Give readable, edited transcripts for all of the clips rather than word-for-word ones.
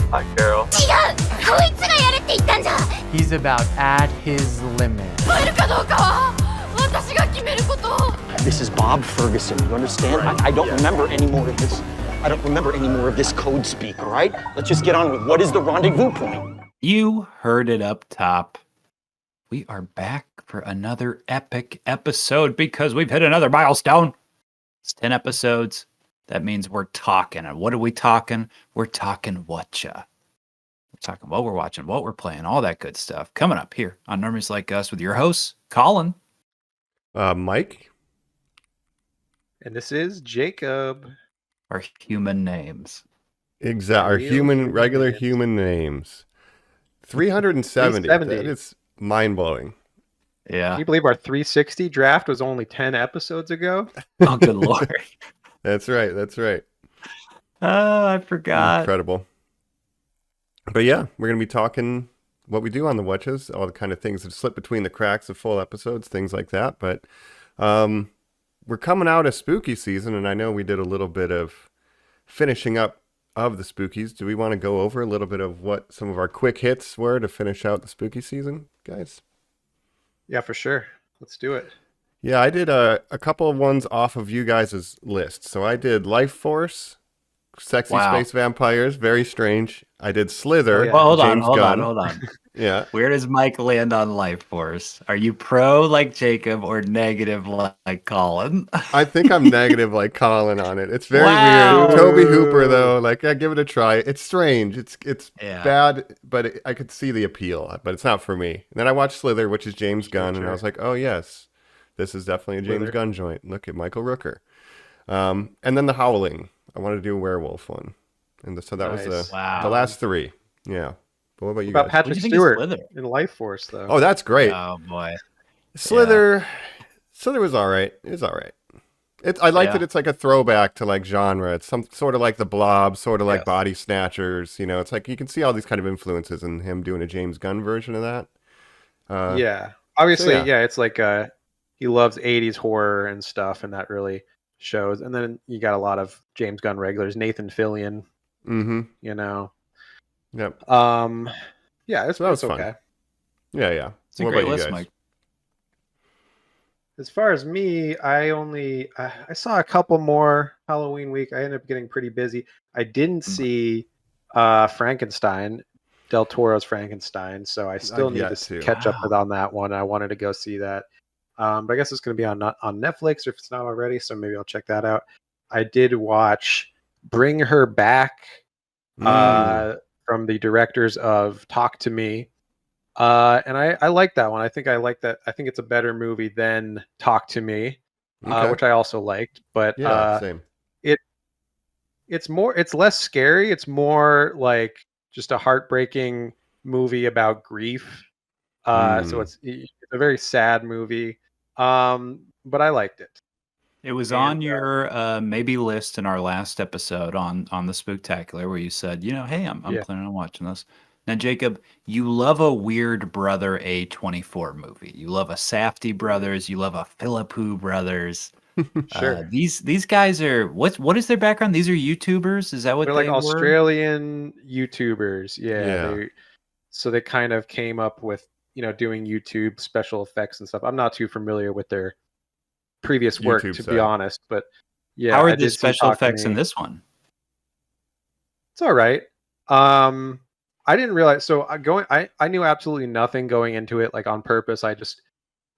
Hi, Carol. 違う、こいつがやれって言ったんじゃ。 He's about at his limit. 超えるかどうかは私が決めること。 This is Bob Ferguson. You understand? I don't remember any more of this. I don't remember any more of this code speak. All right? Let's just get on with what is the rendezvous point. You heard it up top. We are back for another epic episode because we've hit another milestone. It's 10 episodes. That means we're talking. And what are we talking? We're talking Whatcha. We're talking what we're watching, what we're playing, all that good stuff. Coming up here on Normies Like Us with your hosts, Colin. Mike. And this is Jacob. Our human names. Exactly. Our regular human names. 370. That is mind-blowing. Yeah. Can you believe our 360 draft was only 10 episodes ago? Oh, good Lord. That's right. That's right. Oh, I forgot. Incredible. But yeah, we're going to be talking what we do on the Whatchas, all the kind of things that slip between the cracks of full episodes, things like that. But we're coming out of spooky season, and I know we did a little bit of finishing up of the spookies. Do we want to go over a little bit of what some of our quick hits were to finish out the spooky season, guys? Yeah, for sure. Let's do it. Yeah, I did a couple of ones off of you guys' list. So I did Life Force, Sexy Space Vampires, very strange. I did Slither. Oh, yeah. Well, hold on. Yeah. Where does Mike land on Life Force? Are you pro like Jacob or negative like Colin? I think I'm negative like Colin on it. It's very Wow. weird. Toby Hooper, though, like I give it a try. It's strange. It's bad, but I could see the appeal, but it's not for me. And then I watched Slither, which is James Gunn, and I was like, oh yes, this is definitely a James Gunn joint. Look at Michael Rooker. And then The Howling. I wanted to do a werewolf one, and so that was the last three. Yeah. But what about you What about guys? Patrick What do you think Stewart of Slither? in Life Force, though? Oh, that's great. Oh boy. Slither was all right. It was all right. I like that it's like a throwback to like genre. It's some sort of like The Blob, sort of like Body Snatchers. You know, it's like you can see all these kind of influences in him doing a James Gunn version of that. Yeah. Obviously, so yeah. it's like he loves 80s horror and stuff, and that really shows. And then you got a lot of James Gunn regulars, Nathan Fillion, you know. Yep. Yeah, it's fun. okay. Yeah. It's a What great about you list, guys? Mike. As far as me, I saw a couple more Halloween week. I ended up getting pretty busy. I didn't see Frankenstein, Del Toro's Frankenstein, so I still need to catch up on that one. I wanted to go see that. But I guess it's going to be on Netflix if it's not already, so maybe I'll check that out. I did watch Bring Her Back from the directors of Talk to Me. And I like that one. I think it's a better movie than Talk to Me, which I also liked. But same. It's less scary. It's more like just a heartbreaking movie about grief. So it's a very sad movie. But I liked it. It was on your maybe list in our last episode on the Spooktacular where you said, hey, I'm planning on watching this. Now, Jacob, you love a Weird Brother A24 movie. You love a Safdie Brothers. You love a Philippou Brothers. Sure. These guys are what is their background? These are YouTubers. Is that what they're like Australian YouTubers? Yeah. So they kind of came up with doing YouTube special effects and stuff. I'm not too familiar with their previous work, to be honest, but yeah. How are the special effects in this one? It's all right. I didn't realize. So I knew absolutely nothing going into it, like on purpose. I just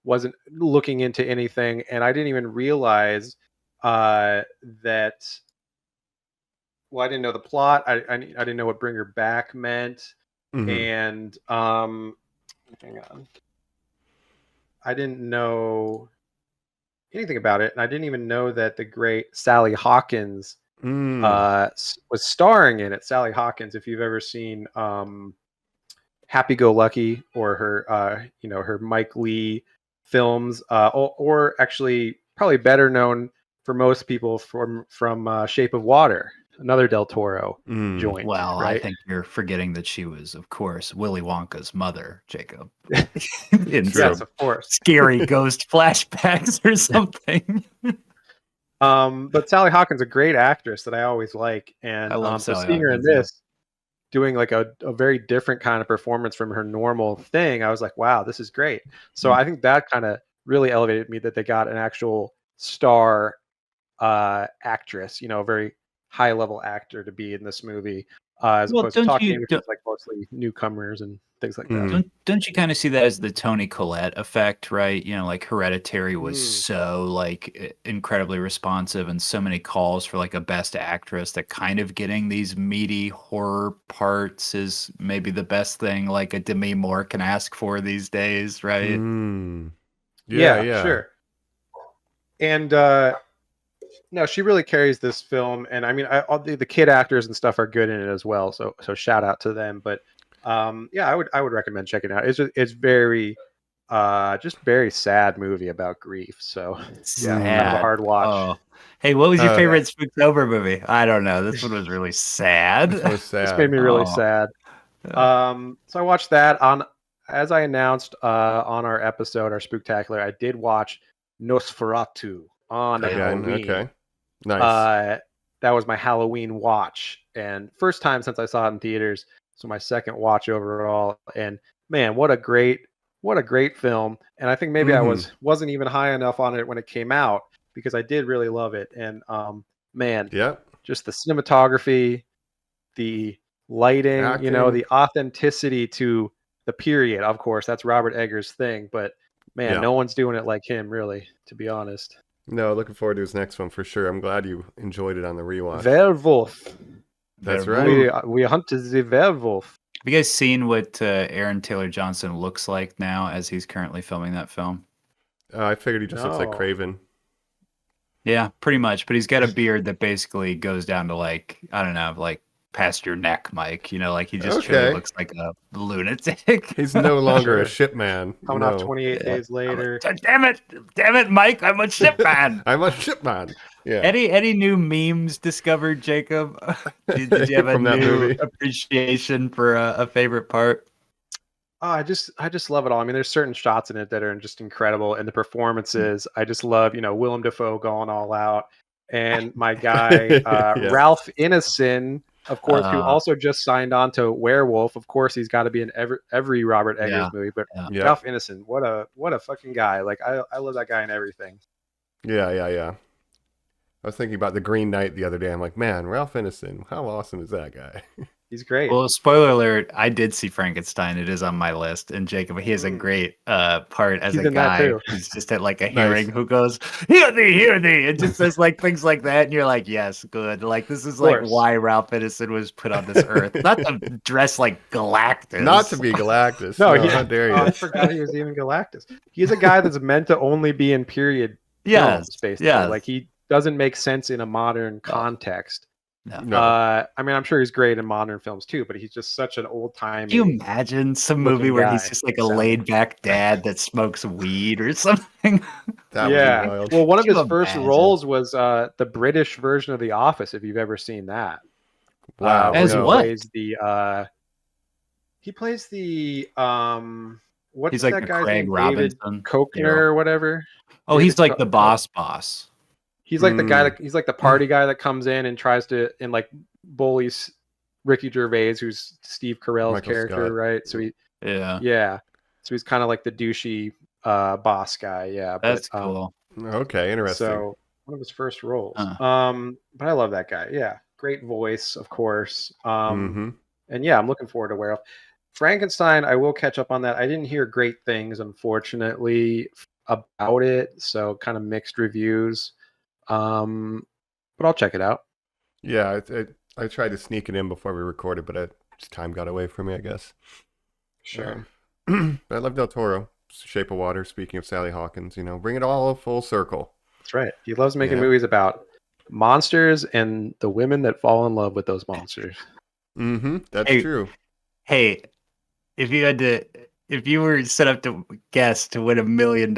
wasn't looking into anything, and I didn't even realize that. Well, I didn't know the plot. I didn't know what Bring Her Back meant, and hang on, I didn't know anything about it, and I didn't even know that the great Sally Hawkins was starring in it. Sally Hawkins, if you've ever seen Happy Go Lucky or her her Mike Lee films, or actually probably better known for most people from Shape of Water, another Del Toro joint. Well, right? I think you're forgetting that she was, of course, Willy Wonka's mother, Jacob. Yes, of course. Scary ghost flashbacks or something. But Sally Hawkins, a great actress that I always like, and I love so Sally seeing her in Hawkins, this, doing like a very different kind of performance from her normal thing, I was like, wow, this is great. So I think that kind of really elevated me that they got an actual star actress, a very high level actor to be in this movie, as Well, opposed to talking, which is like mostly newcomers and things like that. don't you kind of see that as the Toni Collette effect, right? Like Hereditary was so like incredibly responsive and so many calls for like a best actress that kind of getting these meaty horror parts is maybe the best thing like a Demi Moore can ask for these days, right? Yeah. Sure. And no, she really carries this film, and I mean, all the kid actors and stuff are good in it as well. So shout out to them. But yeah, I would recommend checking it out. It's very just very sad movie about grief. So yeah, kind of a hard watch. Oh. Hey, what was your favorite Spooktober movie? I don't know. This one was really sad. This was sad. This made me really sad. So I watched that as I announced on our episode, our Spooktacular. I did watch Nosferatu on Halloween. Okay. Nice. That was my Halloween watch, and first time since I saw it in theaters. So my second watch overall, and man, what a great film. And I think maybe I wasn't even high enough on it when it came out, because I did really love it. And man, just the cinematography, the lighting, acting, the authenticity to the period. Of course, that's Robert Eggers' thing, but man, no one's doing it like him, really, to be honest. No, looking forward to his next one for sure. I'm glad you enjoyed it on the rewatch. Werewolf. That's right. We hunted the werewolf. Have you guys seen what Aaron Taylor Johnson looks like now as he's currently filming that film? I figured he just looks like Craven. Yeah, pretty much. But he's got a beard that basically goes down to like, I don't know, like past your neck, Mike. Like he just truly looks like a lunatic. He's no longer a ship man. Coming off 28 days later. Damn it, Mike! I'm a ship man. I'm a ship man. Yeah. Any new memes discovered, Jacob? Did you have a new appreciation for a favorite part? Oh, I just love it all. I mean, there's certain shots in it that are just incredible, and the performances. I just love, Willem Dafoe going all out, and my guy Ralph Ineson, of course, who also just signed on to Werewolf. Of course, he's got to be in every Robert Eggers movie. But Ralph Ineson, what a fucking guy! Like I love that guy in everything. Yeah. I was thinking about The Green Knight the other day. I'm like, man, Ralph Ineson, how awesome is that guy? He's great. Well, spoiler alert, I did see Frankenstein. It is on my list. And Jacob, he has a great part as a guy who's just at like a hearing who goes, hear thee, and just says like things like that. And you're like, yes, good. Like this is like why Ralph Ineson was put on this earth. Not to dress like Galactus. Not to be Galactus. No, how dare you? I forgot he was even Galactus. He's a guy that's meant to only be in period films, basically. Yeah. Like he doesn't make sense in a modern context. No. I mean, I'm sure he's great in modern films too, but he's just such an old time. Can you imagine some movie where he's just like a laid back dad that smokes weed or something? That would be wild. Well, one of his first roles was the British version of The Office, if you've ever seen that. Wow. As what? He plays the what's he's that like guy's Craig name? Robinson, David Koechner or whatever. Oh, he's like the boss. He's like the guy he's like the party guy that comes in and tries to like bullies Ricky Gervais, who's Steve Carell's character, Scott. Right? So so he's kind of like the douchey boss guy. Yeah, that's cool. Okay, interesting. So one of his first roles. But I love that guy. Yeah, great voice, of course. And yeah, I'm looking forward to Werewolf. Frankenstein, I will catch up on that. I didn't hear great things, unfortunately, about it. So kind of mixed reviews. But I'll check it out. Yeah, I tried to sneak it in before we recorded, but time got away from me, I guess. Sure. But I love Del Toro. Shape of Water, speaking of Sally Hawkins, bring it all full circle. That's right. He loves making movies about monsters and the women that fall in love with those monsters. That's true. Hey, if you were set up to guess to win $1 million,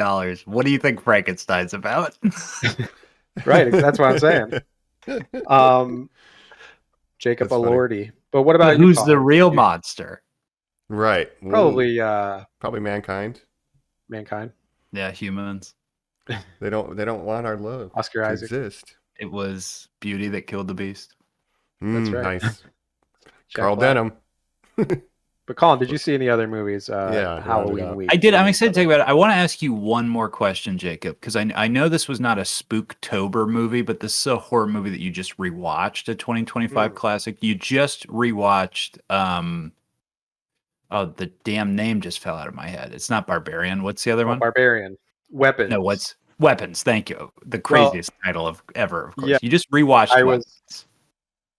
what do you think Frankenstein's about? Right, that's what I'm saying. Jacob Elordi. But what about who's the real monster? Right. Probably mankind. Mankind. Yeah, humans. They don't want our love Oscar Isaac. to exist. It was Beauty that killed the Beast. That's right. Nice. Carl Denham. But Colin, did you see any other movies Yeah, round it Halloween up. week? I did. I'm excited to talk about it. I want to ask you one more question, Jacob, because I know this was not a Spooktober movie, but this is a horror movie that you just rewatched, a 2025 classic. You just rewatched. Oh, the damn name just fell out of my head. It's not Barbarian. What's the other one? Barbarian. Weapons. No, what's Weapons? Thank you. The Well, craziest title of ever. Of course, yeah, you just rewatched I Weapons.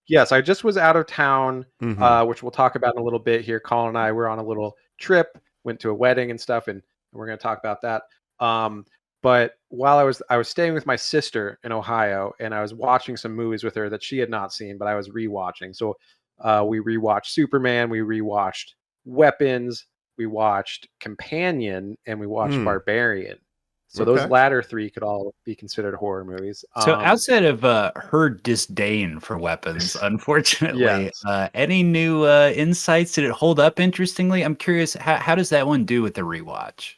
Yes, I just was out of town, Mhm. which we'll talk about in a little bit here. Colin and I were on a little trip, went to a wedding and stuff, and we're going to talk about that. But while I was staying with my sister in Ohio, and I was watching some movies with her that she had not seen, but I was rewatching. So we rewatched Superman, we rewatched Weapons, we watched Companion, and we watched Mm. Barbarian. So those Okay. latter three could all be considered horror movies. So outside of her disdain for Weapons, unfortunately, Yes. any new insights? Did it hold up interestingly? I'm curious, how does that one do with the rewatch?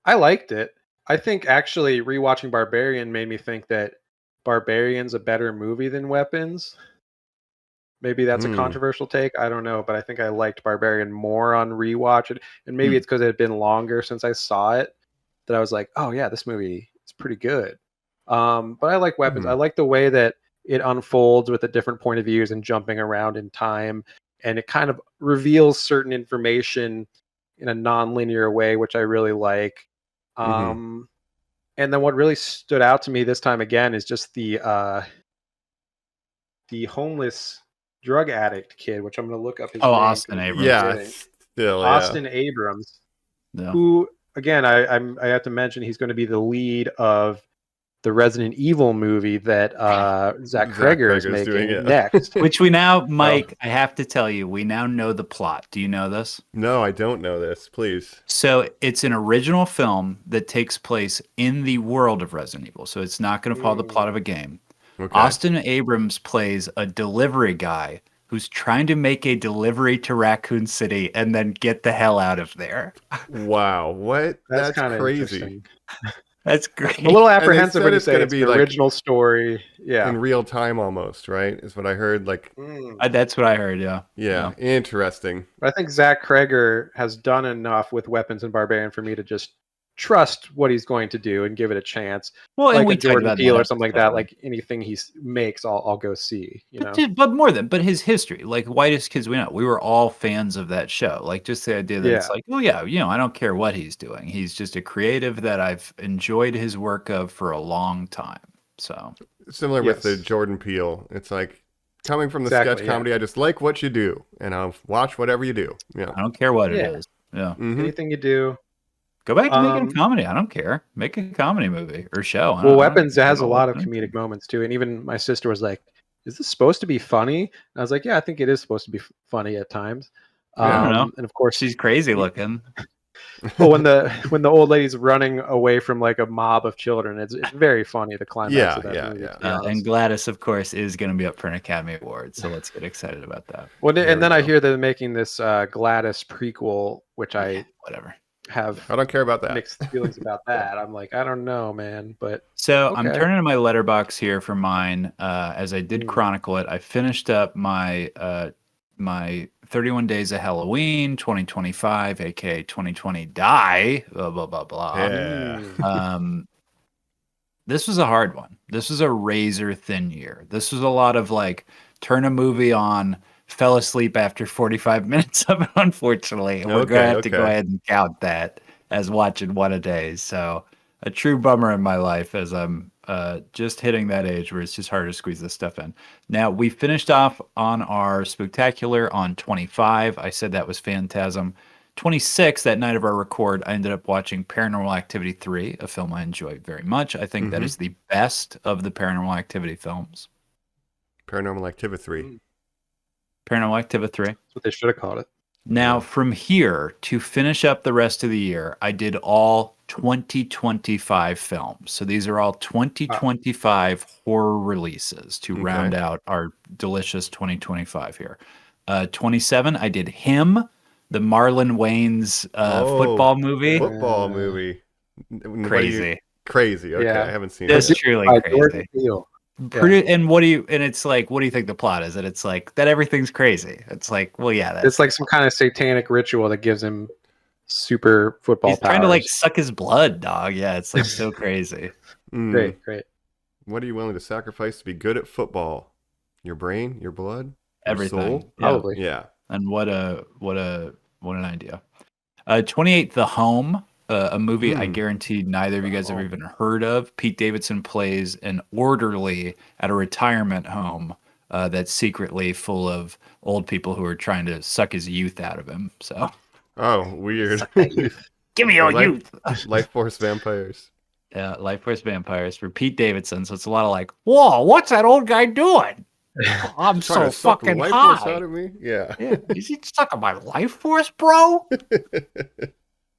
I liked it. I think actually rewatching Barbarian made me think that Barbarian's a better movie than Weapons. Maybe that's a Hmm. controversial take. I don't know, but I think I liked Barbarian more on rewatch. And maybe Hmm. it's because it had been longer since I saw it that I was like, oh yeah, this movie is pretty good. But I like Weapons. Hmm. I like the way that it unfolds with the different point of views and jumping around in time, and it kind of reveals certain information in a non-linear way, which I really like. And then what really stood out to me this time again is just the homeless drug addict kid, which I'm going to look up his Oh, name. Austin Abrams. Yeah, forgetting. still, yeah. Austin Abrams, Yeah. who again I have to mention he's going to be the lead of the Resident Evil movie that Zach Kreger is Kreger's doing making it. next. Which we now, Mike, I have to tell you, we now know the plot. Do you know this? No, I don't know this. Please. So it's an original film that takes place in the world of Resident Evil. So it's not going to follow the plot of a game. Okay. Austin Abrams plays a delivery guy who's trying to make a delivery to Raccoon City and then get the hell out of there. Wow. What? That's kind of crazy. interesting. That's great. I'm a little apprehensive when you it's say gonna it's be the like original story. Yeah. In real time almost, right? Is what I heard. Like, That's what I heard, yeah. yeah. Interesting. I think Zach Kreger has done enough with Weapons and Barbarian for me to just trust what he's going to do and give it a chance. Well, and like we a talked Jordan about Peele that or something like episode. that. Like anything he makes, I'll go see. You know. But more than, but his history, like Whitest Kids We Know, we were all fans of that show. Like just the idea that it's Yeah. like, oh yeah, I don't care what he's doing. He's just a creative that I've enjoyed his work of for a long time. So Similar with the Yes. Jordan Peele. It's like coming from the Exactly, sketch yeah. comedy. I just like what you do, and I'll watch whatever you do. Yeah. I don't care what Yeah. it is. Yeah. Mhm. Anything you do. Go back to making Um, a comedy. I don't care. Make a comedy movie or show. I Well, don't Weapons care has a about lot of what- comedic moments too, and even my sister was like, "Is this supposed to be funny?" And I was like, "Yeah, I think it is supposed to be funny at times." I don't know. And of course, She's crazy looking. well, when the old lady's running away from like a mob of children, it's very funny. The climax Yeah, of that yeah, movie. yeah. to be honest. And Gladys, of course, is going to be up for an Academy Award. So let's get excited about that. Well, There and we then I go. hear they're making this Gladys prequel, which I Whatever. have I don't care about that. mixed feelings about that. I'm like, I don't know, man, but So I'm Okay. turning to my letterbox here for mine. As I did chronicle it, I finished up my my 31 Days of Halloween 2025, aka 2020 Die. Blah blah blah blah. Yeah. This was a hard one. This was a razor thin year. This was a lot of like turn a movie on, fell asleep after 45 minutes of it, unfortunately. And we're going to have to go Okay. ahead and count that as watching one a day. So a true bummer in my life as I'm just hitting that age where it's just hard to squeeze this stuff in. Now, we finished off on our Spooktacular on 25. I said that was Phantasm. 26, that night of our record, I ended up watching Paranormal Activity 3, a film I enjoy very much. I think that is the best of the Paranormal Activity films. Paranormal Activity 3. Paranormal Activity 3. that's what they should have called it. Now, from here to finish up the rest of the year, I did all 2025 films. So these are all 2025 horror releases to round out our delicious 2025 here. 27, I did Him, the Marlon Wayans football movie. Football movie. What do you- Crazy. Crazy. Okay, Yeah. I haven't seen This it. is truly By crazy. Jordan Peele. And it's like, what do you think the plot is? And it's like that everything's crazy. It's like, well, yeah, It's like some kind of satanic ritual that gives him super football he's powers. trying to like suck his blood, dog. Yeah, it's like so crazy. Great. What are you willing to sacrifice to be good at football? Your brain, your blood, your Everything. soul? Yeah. Probably. Yeah. And what an idea. 28, The Home, a movie I guarantee neither of you guys have even heard of. Pete Davidson plays an orderly at a retirement home that's secretly full of old people who are trying to suck his youth out of him. So, Oh, weird. give me your youth. Life Force vampires. Yeah, Life Force Vampires for Pete Davidson. So it's a lot of like, whoa, what's that old guy doing? I'm Trying so to suck fucking life force high. out of me? Yeah. Yeah, is he sucking my life force, bro?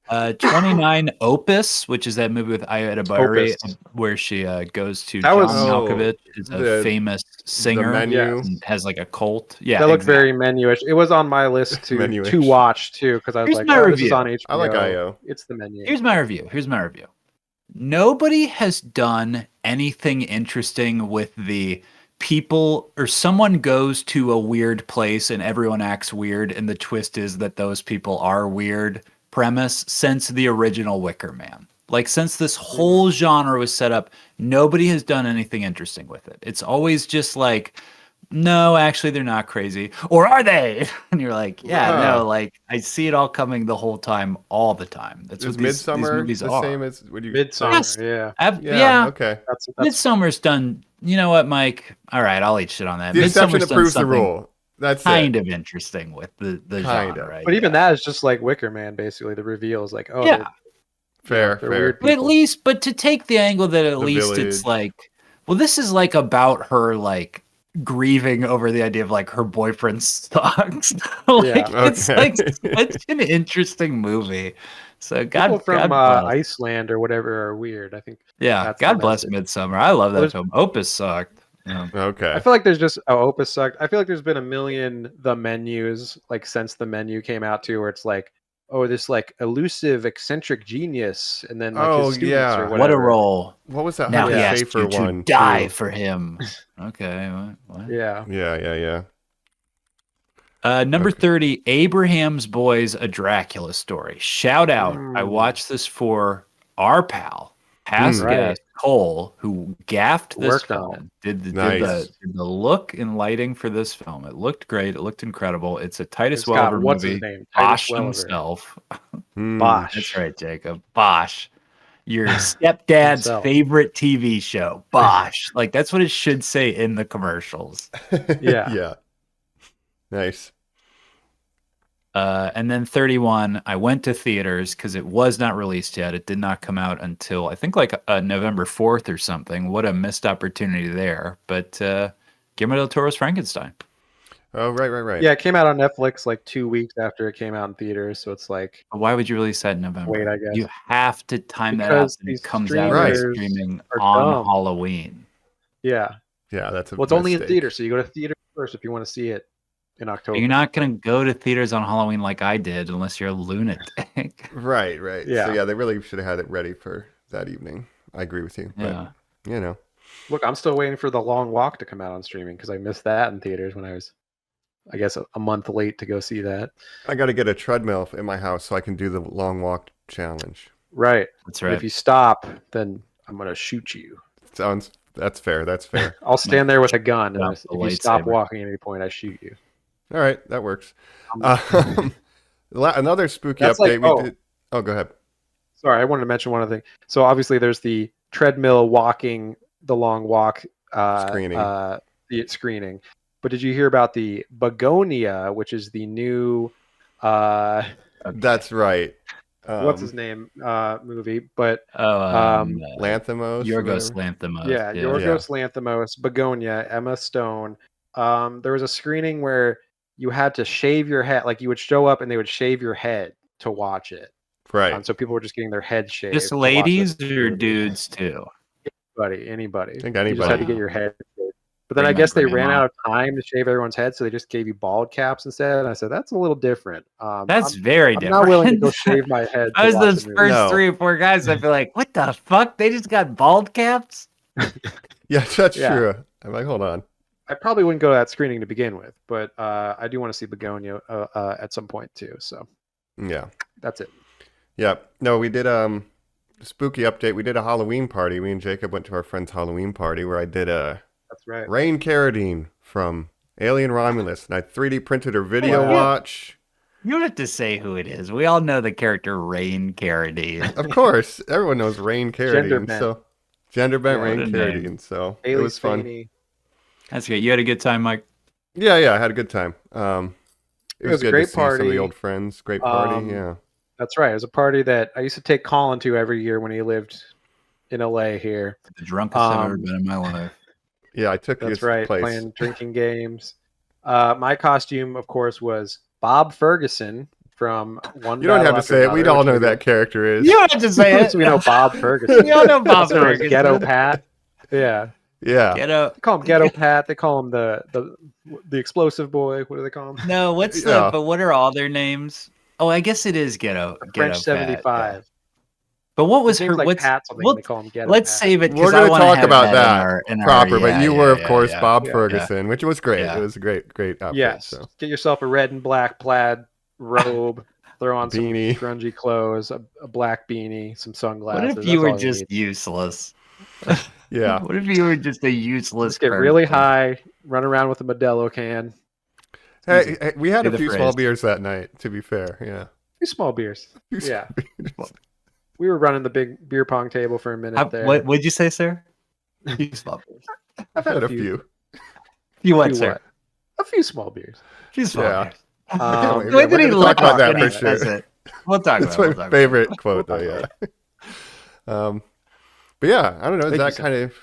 29, Opus, which is that movie with Ida Bari, Opus. where she goes to That John was- Malkovich, is a the- famous singer, menu. and has like a cult. Yeah, That looked exactly. very menu-ish. It was on my list to Menu-ish. watch too, because I was Here's like, my oh, this is review. on HBO. I like IO. It's the menu. Here's my review. Nobody has done anything interesting with the people, or someone goes to a weird place and everyone acts weird, and the twist is that those people are weird premise since the original Wicker Man. Like, since this whole genre was set up, nobody has done anything interesting with it. It's always just like, no, actually, they're not crazy. Or are they? And you're like, yeah, no, like, I see it all coming the whole time, all the time. That's Is what these Midsummer movies the are. same as would you? Midsummer, Yes. yeah. Yeah. Okay. That's Midsummer's done. You know what, Mike? All right, I'll eat shit on that. The exception Midsummer's that done proves the something rule. That's kind it. of interesting with the Kinda. genre. But even that is just like Wicker Man, basically. The reveal is like, oh, Yeah. Fair. they're weird But at people. least, but to take the angle that at The least village. it's like, well, this is like about her like grieving over the idea of like her boyfriend sucks. Like, it's Okay. like such an interesting movie. So People from God bless. Iceland or whatever are weird. I think. Yeah, that's God the bless message. Midsummer. I love that There's- film. Opus sucked. Yeah. Okay. I feel like there's just Opus sucked. I feel like there's been a million the menus like since the menu came out too, where it's like, oh, this like elusive eccentric genius, and then like Oh, his students yeah. or What whatever. What a role. What was that Now Hunter he asks Schafer you to one? die too? for him. Okay. What? Yeah. Yeah. Number Okay. 30, Abraham's Boys, A Dracula Story. Shout out. I watched this for our pal, past Right. guest Cole, who gaffed this Worked on film. Did Nice. the look and lighting for this film. It looked great. It looked incredible. It's a Titus It's got Welliver what's movie. his name? Bosch Titus Welliver. himself. Bosch. That's right, Jacob. Bosch. Your stepdad's Himself. favorite TV show. Bosch. Like, that's what it should say in the commercials. Yeah. Yeah. Nice. And then 31, I went to theaters because it was not released yet. It did not come out until I think like November 4th or something. What a missed opportunity there. But Guillermo del Toro's Frankenstein. Oh, right. Yeah, it came out on Netflix like 2 weeks after it came out in theaters, so it's like, Why would you release that in November? Wait, I guess. You have to time that out. Because And it these comes out on streamers streaming are on dumb. Halloween. yeah. Yeah, that's a Well, it's only in mistake. theater, so you go to theater first if you want to see it in October. You're not going to go to theaters on Halloween like I did unless you're a lunatic. Right. Yeah. So yeah, they really should have had it ready for that evening. I agree with you. Yeah. But, you know. Look, I'm still waiting for The Long Walk to come out on streaming because I missed that in theaters when I was, I guess, a month late to go see that. I got to get a treadmill in my house so I can do the long walk challenge. Right. That's And right. if you stop, then I'm gonna shoot you. That's fair. That's fair. I'll stand there with a gun, and Yeah, if the you stop lightsaber. walking at any point, I shoot you. All right, that works. Um, Another spooky That's update. like- we did. Oh, go ahead. Sorry, I wanted to mention one other thing. So obviously, there's the treadmill walking, the long walk Screening. The screening. But did you hear about the Begonia, which is the new That's right. what's his name movie? But Lanthimos. or Yorgos whatever. Lanthimos. yeah, Yorgos Lanthimos, Begonia, Emma Stone. There was a screening where you had to shave your head, like you would show up and they would shave your head to watch it. Right. So people were just getting their head shaved. Just to watch ladies this or movie. dudes too? Anybody. I think You just had to anybody. get your head shaved. But then Bring I my guess they grandma. ran out of time to shave everyone's head, so they just gave you bald caps instead. And I said, that's a little different. That's I'm, very I'm different. not willing to go shave my head. I to was watch those a movie. first No. 3 or 4 guys. I'd be like, "What the fuck? They just got bald caps." Yeah, that's Yeah. true. I'm like, hold on. I probably wouldn't go to that screening to begin with, but I do want to see Begonia at some point too. So Yeah. that's it. Yeah. No, we did spooky update. We did a Halloween party. Me and Jacob went to our friend's Halloween party where I did a That's right. Rain Carradine from Alien Romulus, and I 3D printed her video Wow. watch. You don't have to say who it is. We all know the character Rain Carradine. Of course, everyone knows Rain Carradine. Gender bent. So gender bent Yeah, Rain what a Carradine. name. So it Haley was fun. Spaney. That's great. You had a good time, Mike? Yeah, I had a good time. It was was a good great to see some of the party. old friends. Great party. Um, Yeah. That's right. It was a party that I used to take Colin to every year when he lived in LA here. The drunkest I've ever been in my life. Yeah, I took That's his right. place. Playing drinking games. My costume, of course, was Bob Ferguson from One. You don't Battle have to After say it. We Another, all which know we that character is. You don't have to say it. So we know Bob Ferguson. We all know Bob Also known as Ferguson. Ghetto Pat. Yeah. Yeah. Ghetto. They call him Ghetto Pat. They call him the explosive boy. What do they call him? No, what's the? Yeah. But what are all their names? Oh, I guess it is Ghetto. French Ghetto Pat, 75. yeah. But what was His her? name's like What's? Pat something. Well, They call him Ghetto let's Pat. save it. 'cause We're I going to wanna talk have about that that proper, but you were, of course, yeah. Bob Yeah. Ferguson, which was great. Yeah. It was a great outfit. Yes. So. Get yourself a red and black plaid robe. Throw on Beanie. some grungy clothes, a black beanie, some What sunglasses. if you That's were all just need. useless? Yeah. What if you were just a useless? Just get really person? high, run around with a Modelo can. Hey, we had Say a the few small phrase. beers that night, to be fair. Yeah. 2 small beers. Few Yeah. small beers. We were running the big beer pong table for a minute there. What would you say, sir? You small beers. I've Had a few. You what, Few sir? what? A few small beers. You small Yeah. beers. Um, The way that we're he gonna looked talk about up that when he for says sure. it. We'll talk That's about it. my We'll talk about it. favorite quote, though. Yeah. But yeah, I don't know. Is Thank you, that sir. kind of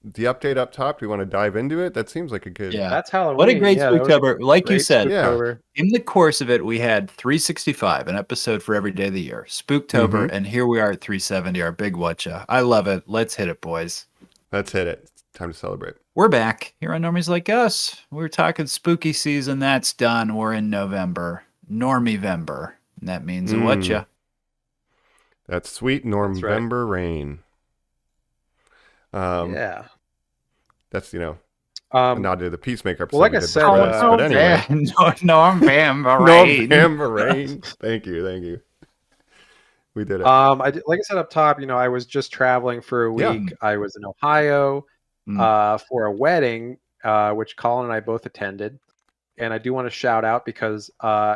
the update up top? Do we want to dive into it? That seems like a good. Yeah. That's Halloween. What a great yeah, that was Spooktober. Like you great said, Yeah. Spooktober. in the course of it, we had 365, an episode for every day of the year. Spooktober, and here we are at 370, our big Whatcha. I love it. Let's hit it, boys. Let's hit it. It's time to celebrate. We're back here on Normies Like Us. We're talking spooky season. That's done. We're in November. Normie-vember. And that means a Whatcha. That's sweet November rain. Yeah. That's a nod to the Peacemaker episode. well, like we I did said, before this, but anyway, November rain. November rain. Thank you. We did it. Like I said up top, I was just traveling for a Yeah. week. I was in Ohio for a wedding, which Colin and I both attended. And I do want to shout out because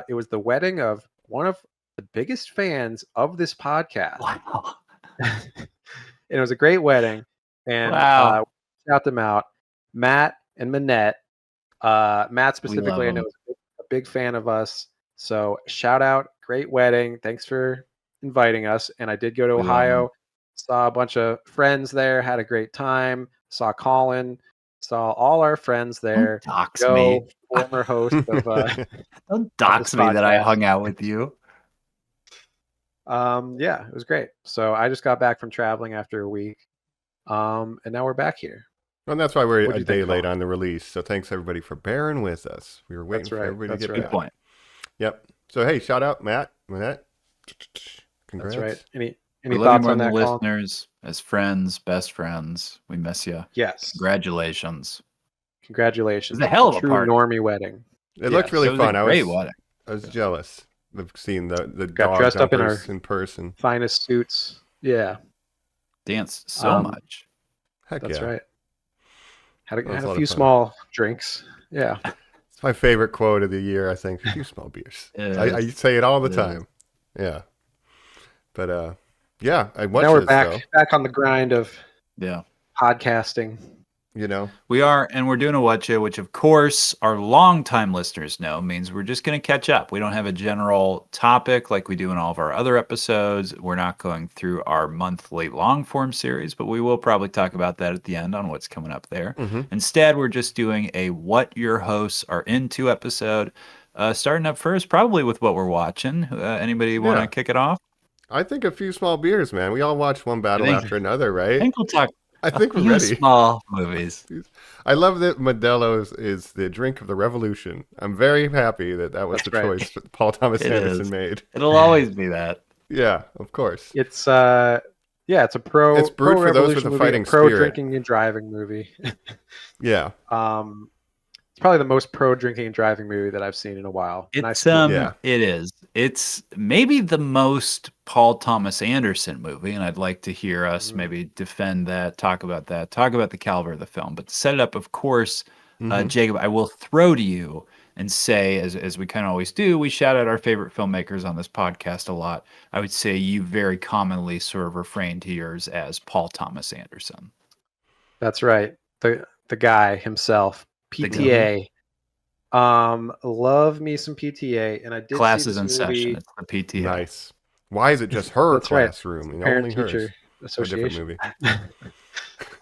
it was the wedding of one of the biggest fans of this podcast. Wow. And it was a great wedding. And Wow. shout them out. Matt and Manette. Matt specifically, I love know, is a big fan of us. So shout out. Great wedding. Thanks for inviting us. And I did go to We love Ohio. Saw a bunch of friends there. Had a great time. Saw Colin. Saw all our friends there. Don't dox Joe, me. former host of Don't dox this me that I podcast. hung out with you. yeah, it was great. So I just got back from traveling after a week. And now we're back here. And that's why we're What'd a you day think, late Colin? on the release. So thanks everybody for bearing with us. We were waiting That's for right, everybody that's to get right. Good back. point. Yep. So hey, shout out Matt, Manette. Congrats. That's right. Any We love you thoughts more on than that, the Colin? listeners, as friends, best friends. We miss you. Yes. Congratulations. Congratulations. It was a hell of a true party. normie wedding. It looked Yes. really It was fun. a great wedding. I was jealous of seeing the Got dog dressed up in jumpers our- in person. Finest suits. Yeah, Danced so Um, much. Heck that's yeah. right. Had was a a lot few of fun. small drinks. Yeah. It's my favorite quote of the year, I think. A few small beers. It I is. say it all the It time. Yeah. But yeah, I watched Now we're this back on the grind of Yeah. podcasting. though. We are, and we're doing a Whatcha, which of course our longtime listeners know means we're just going to catch up. We don't have a general topic like we do in all of our other episodes. We're not going through our monthly long form series, but we will probably talk about that at the end on what's coming up there. Mhm. Instead, we're just doing a What Your Hosts Are Into episode. Starting up first, probably with what we're watching. Anybody want to Yeah. kick it off? I think a few small beers, man. We all watch one battle think- after another, I right? think we'll talk I think a we're few ready. small movies. I love that Modelo's is the drink of the revolution. I'm very happy that was That's the right. choice that Paul Thomas It Anderson is. made. It'll always be that. Yeah, of course. It's Yeah, it's a It's brewed for those with revolution a movie, fighting pro spirit. drinking and driving movie. Yeah. It's probably the most pro drinking and driving movie that I've seen in a while. And I It's still Yeah. it is. It's maybe the most Paul Thomas Anderson movie, and I'd like to hear us maybe defend that, talk about the caliber of the film. But to set it up, of course, Jacob, I will throw to you and say, as we kind of always do, we shout out our favorite filmmakers on this podcast a lot. I would say you very commonly sort of refrain to yours as Paul Thomas Anderson. That's right. The guy himself, The guy. PTA. Love me some PTA, and I did Classes see in this session. movie. It's the PTA. Nice. Why is it just her That's right. classroom? And Parent only hers. Teacher A different Association. movie.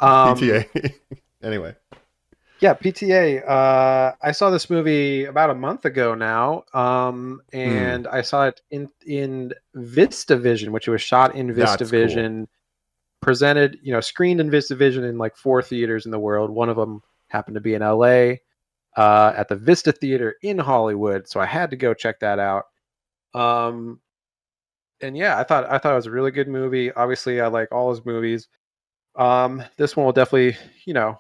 Um, PTA. Anyway. Yeah, PTA. I saw this movie about a month ago now, and I saw it in VistaVision, which was shot in That's VistaVision, presented, screened in VistaVision in like 4 theaters in the world. One of them happened to be in LA, at the Vista Theater in Hollywood, so I had to go check that out. And yeah, I thought it was a really good movie. Obviously, I like all his movies. This one will definitely,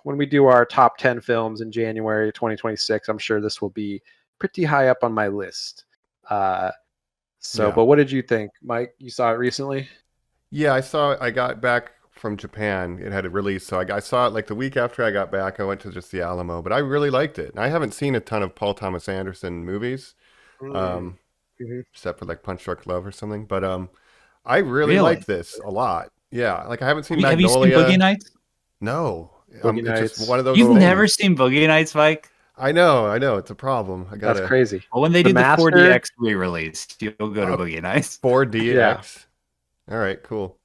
when we do our top 10 films in January 2026, I'm sure this will be pretty high up on my list. Yeah. But what did you think, Mike? You saw it recently? Yeah, I got back from Japan. It had a release, so I saw it like the week after I got back. I went to just the Alamo, but I really liked it. And I haven't seen a ton of Paul Thomas Anderson movies, except for like Punch Drunk Love or something. But I really like this a lot. Yeah, like I haven't seen Have you Magnolia. seen Boogie Nights? No, Boogie it's Nights. just one of those. You've things. never seen Boogie Nights, Mike? I know, it's a problem. That's crazy. Well, when they The do the Master- 4DX re-release, you'll go to Boogie Nights. 4DX. All right, cool.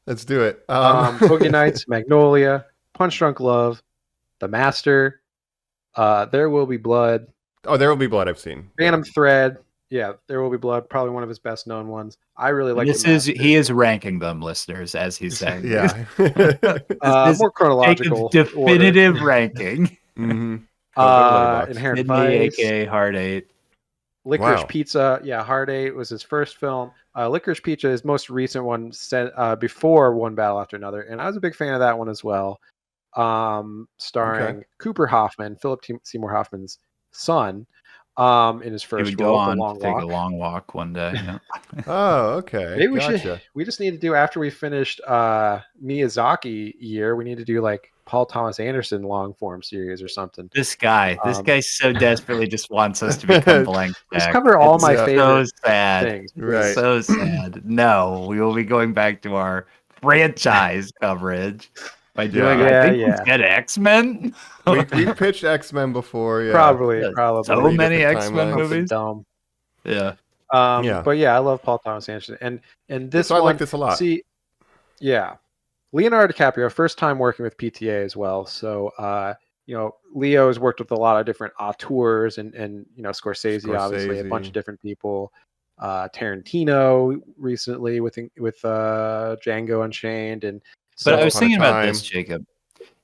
Let's do it. Boogie Nights, Magnolia, Punch Drunk Love, The Master, There Will Be Blood, Oh, There Will Be Blood. I've seen. Phantom Thread. Yeah, There Will Be Blood, probably one of his best known ones. I really like He is ranking them, listeners, as he's saying. Yeah. more chronological Jacob's definitive ranking. order. Inherent Sydney, Vice, aka Hard 8. Licorice Wow. Pizza. Yeah, Hard 8 was his first film. Licorice Pizza, his most recent one, before One Battle After Another, and I was a big fan of that one as well. Starring Cooper Hoffman, Philip Seymour Hoffman's son, in his He first would role, go on The Long to take Walk. a long walk one day. Yeah. Oh, okay. Maybe we Gotcha. we just need to do, after we finished Miyazaki year, we need to do like Paul Thomas Anderson long form series or something. This guy so desperately just wants us to become blank. Just check. cover all It's my so favorite sad. things. Right. So sad. No, we will be going back to our franchise coverage by doing, Yeah, I think yeah. we said X-Men. we pitched X-Men before. Yeah. Probably. So Three many different X-Men timelines. movies. Dumb. Yeah. Yeah. But yeah, I love Paul Thomas Anderson, and this So I one, like this a lot. See, yeah, Leonardo DiCaprio, first time working with PTA as well. So Leo has worked with a lot of different auteurs and Scorsese, obviously, a bunch of different people. Tarantino recently with Django Unchained, and But I was Upon a thinking about Time. this, Jacob.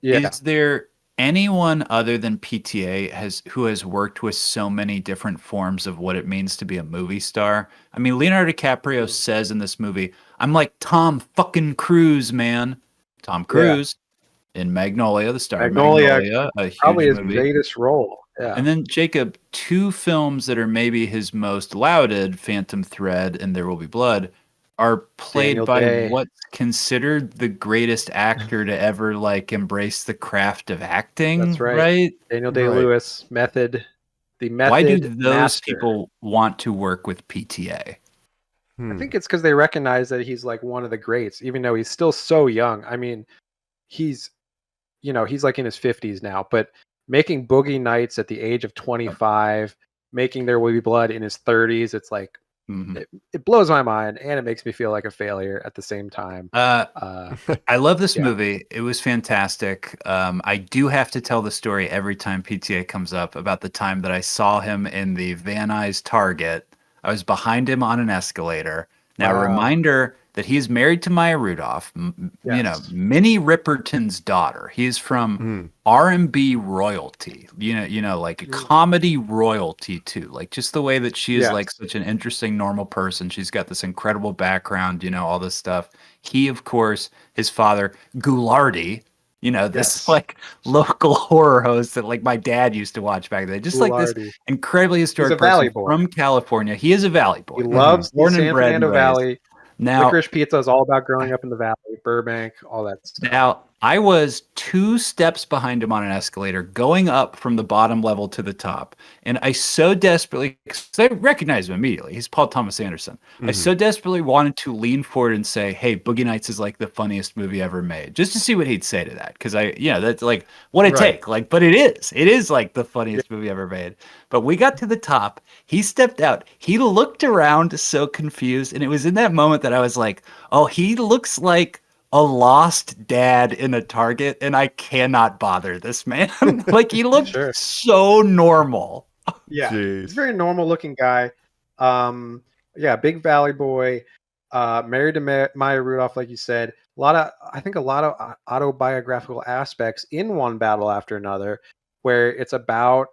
yeah, Is there anyone other than PTA who has worked with so many different forms of what it means to be a movie star? I mean, Leonardo DiCaprio says in this movie, "I'm like Tom fucking Cruise, man." Tom Cruise in Magnolia, the star Magnolia, of Magnolia, a huge probably his movie. greatest role. Yeah, And then Jacob, 2 films that are maybe his most lauded, Phantom Thread and There Will Be Blood, are played Daniel by Day. what's considered the greatest actor to ever embrace the craft of acting. That's right. Daniel Day-Lewis, Method. Why do those master. people want to work with PTA? I think it's because they recognize that he's like one of the greats, even though he's still so young. I mean, he's like in his 50s now, but making Boogie Nights at the age of 25, making There Will Be Blood in his 30s, it's like, it blows my mind, and it makes me feel like a failure at the same time. I love this movie. It was fantastic. I do have to tell the story every time PTA comes up about the time that I saw him in the Van Nuys Target. I was behind him on an escalator. Now, a reminder that he's married to Maya Rudolph, Yes. Minnie Riperton's daughter. He's from R&B royalty, like a comedy royalty too. Like just the way that she is like Yes. such an interesting, normal person. She's got this incredible background, all this stuff. He, of course, his father, Goulardi, this Yes. like local horror host that like my dad used to watch back then. Just like this Goulardi. incredibly He's historic a Valley person boy. from California. He is a Valley boy. He loves the Born and San bred and Fernando raised. Valley. Now, Licorice pizza is all about growing up in the Valley, Burbank, all that stuff. Now, I was 2 steps behind him on an escalator going up from the bottom level to the top. And I so desperately, because I recognized him immediately. He's Paul Thomas Anderson. I so desperately wanted to lean forward and say, hey, Boogie Nights is like the funniest movie ever made. Just to see what he'd say to that. Because that's like what I take. Like, but it is. It is like the funniest movie ever made. But we got to the top. He stepped out. He looked around so confused. And it was in that moment that I was like, oh, he looks like a lost dad in a Target, and I cannot bother this man. Like he looked so normal. Yeah, Jeez. he's a very normal looking guy. Big Valley boy, married to Maya Rudolph, like you said. I think a lot of autobiographical aspects in One Battle After Another, where it's about,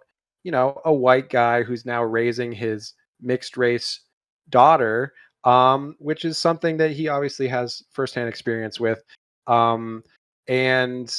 a white guy who's now raising his mixed race daughter, which is something that he obviously has firsthand experience with. And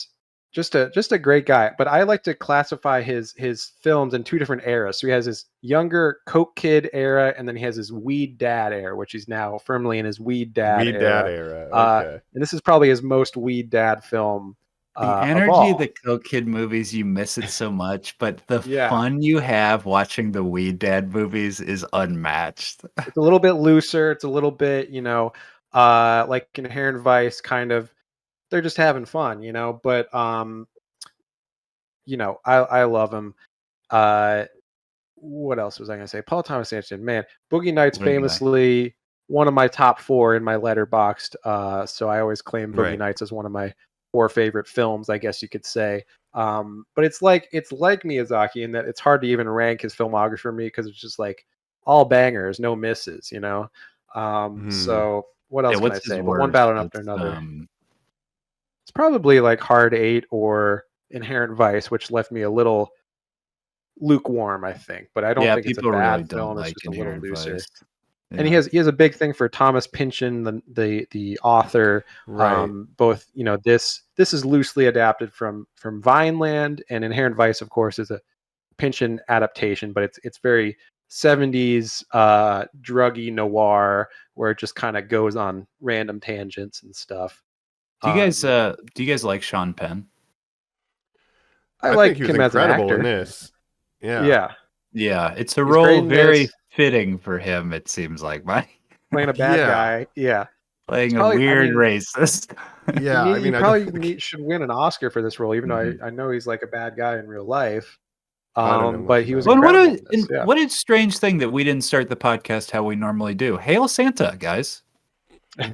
just a great guy. But I like to classify his films in 2 different eras. So he has his younger Coke Kid era, and then he has his Weed Dad era, which he's now firmly in his Weed Dad era. Okay. And this is probably his most Weed Dad film. The Of energy all. of the Coke Kid movies, you miss it so much, but the Yeah. fun you have watching the Weed Dad movies is unmatched. It's a little bit looser. It's a little bit, like Inherent Vice kind of. They're just having fun, But I love him. What else was I going to say? Paul Thomas Anderson, man, Boogie Nights What a guy. famously one of my top 4 in my Letterboxd. So I always claim Boogie Right. Nights as one of my 4 favorite films, I guess you could say. But it's like Miyazaki in that it's hard to even rank his filmography for me because it's just like all bangers, no misses, So what else can I what's say? his But One worst? Battle After Another. It's probably like Hard 8 or Inherent Vice, which left me a little lukewarm, I think. But I don't think it's a people bad really don't film. It's like just a little Inherent looser. Vice. And he has a big thing for Thomas Pynchon, the author. Right. Both, this is loosely adapted from Vineland, and Inherent Vice, of course, is a Pynchon adaptation, but it's very 70s druggy noir where it just kind of goes on random tangents and stuff. Do you guys like Sean Penn? I think like he was him as an incredible actor. in this. Yeah. Yeah, Yeah, it's a He's role great in very this. fitting for him, it seems like. Playing a bad Yeah. guy. Yeah, Playing a probably- I weird mean- racist. Yeah. he I probably don't think- should win an Oscar for this role, even Mhm. though I know he's like a bad guy in real life. I don't know much But he was about him. incredible in this, yeah. What a strange thing that we didn't start the podcast how we normally do. Hail Santa, guys.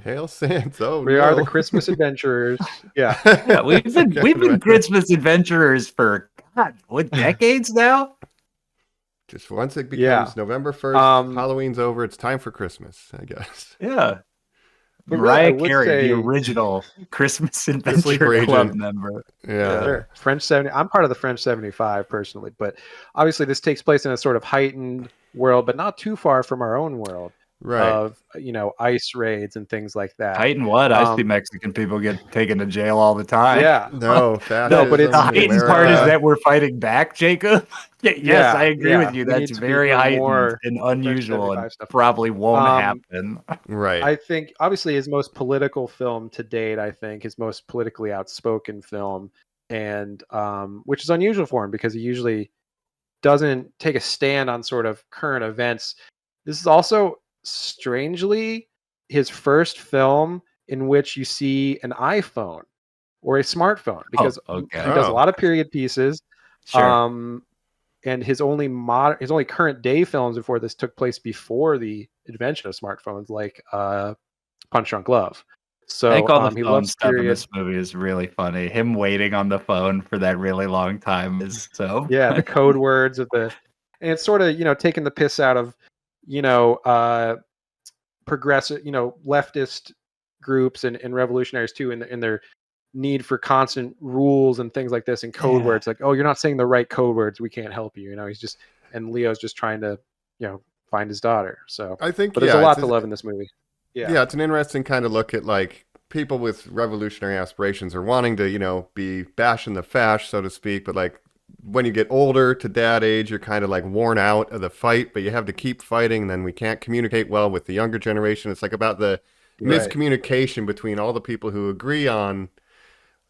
Hail Sans. Oh, We no. are the Christmas adventurers. Yeah. Yeah, we've That's been exactly right. Christmas adventurers for what decades now? Just once it becomes Yeah. November 1st, Halloween's over, it's time for Christmas, I guess. Yeah. But really, I Mariah would Carey, say- the original Christmas Sleeper Adventure Club Agent. member. Yeah. Sure. French 70. I'm part of the French 75 personally, but obviously this takes place in a sort of heightened world, but not too far from our own world Right. of, ice raids and things like that. Heightened what? I see Um, Mexican people get taken to jail all the time. Yeah. No, fascism but it's- The in heightened part is America. that we're fighting back, Jacob. Yes, Yeah, I agree yeah. with you. We That's need to be very doing heightened more and unusual 75 and stuff. probably won't Um, happen. Right. I think obviously his most political film to date, his most politically outspoken film, and which is unusual for him because he usually doesn't take a stand on sort of current events. This is also strangely his first film in which you see an iPhone or a smartphone because okay. he does a Oh. lot of period pieces. Sure. And his only current day films before this took place before the invention of smartphones, like Punch Drunk Love. So I think all the he phone loves stuff in period. this movie is really funny. Him waiting on the phone for that really long time is so Yeah, the code words of the, and it's sort of taking the piss out of progressive leftist groups and revolutionaries too, in their need for constant rules and things like this and code words. Like, oh, you're not saying the right code words, we can't help you. And Leo's just trying to, find his daughter. So I think, but there's a lot to love in this movie. Yeah, it's an interesting kind of look at like people with revolutionary aspirations are wanting to, be bashing the fash, so to speak, but like when you get older to dad age, you're kind of like worn out of the fight, but you have to keep fighting. And then we can't communicate well with the younger generation. It's like about the miscommunication between all the people who agree on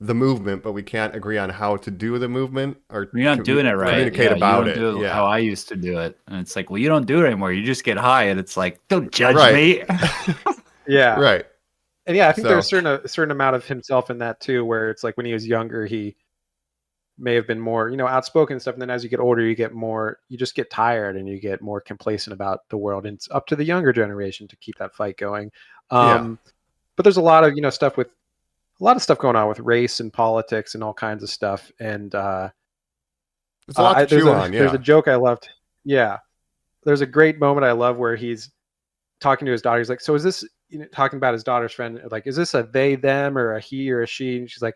the movement, but we can't agree on how to do the movement or you're not doing it right. Communicate about you don't do it how I used to do it, and it's like, well, you don't do it anymore. You just get high, and it's like, don't judge me. Yeah, right. And I think there's a certain amount of himself in that too, where it's like when he was younger, he may have been more, outspoken and stuff. And then as you get older, you just get tired and you get more complacent about the world. And it's up to the younger generation to keep that fight going. But there's a lot of, a lot of stuff going on with race and politics and all kinds of stuff. And there's a lot to chew on. There's a joke I loved. Yeah. There's a great moment I love where he's talking to his daughter. He's like, so is this, talking about his daughter's friend, like, is this a they, them, or a he or a she? And she's like,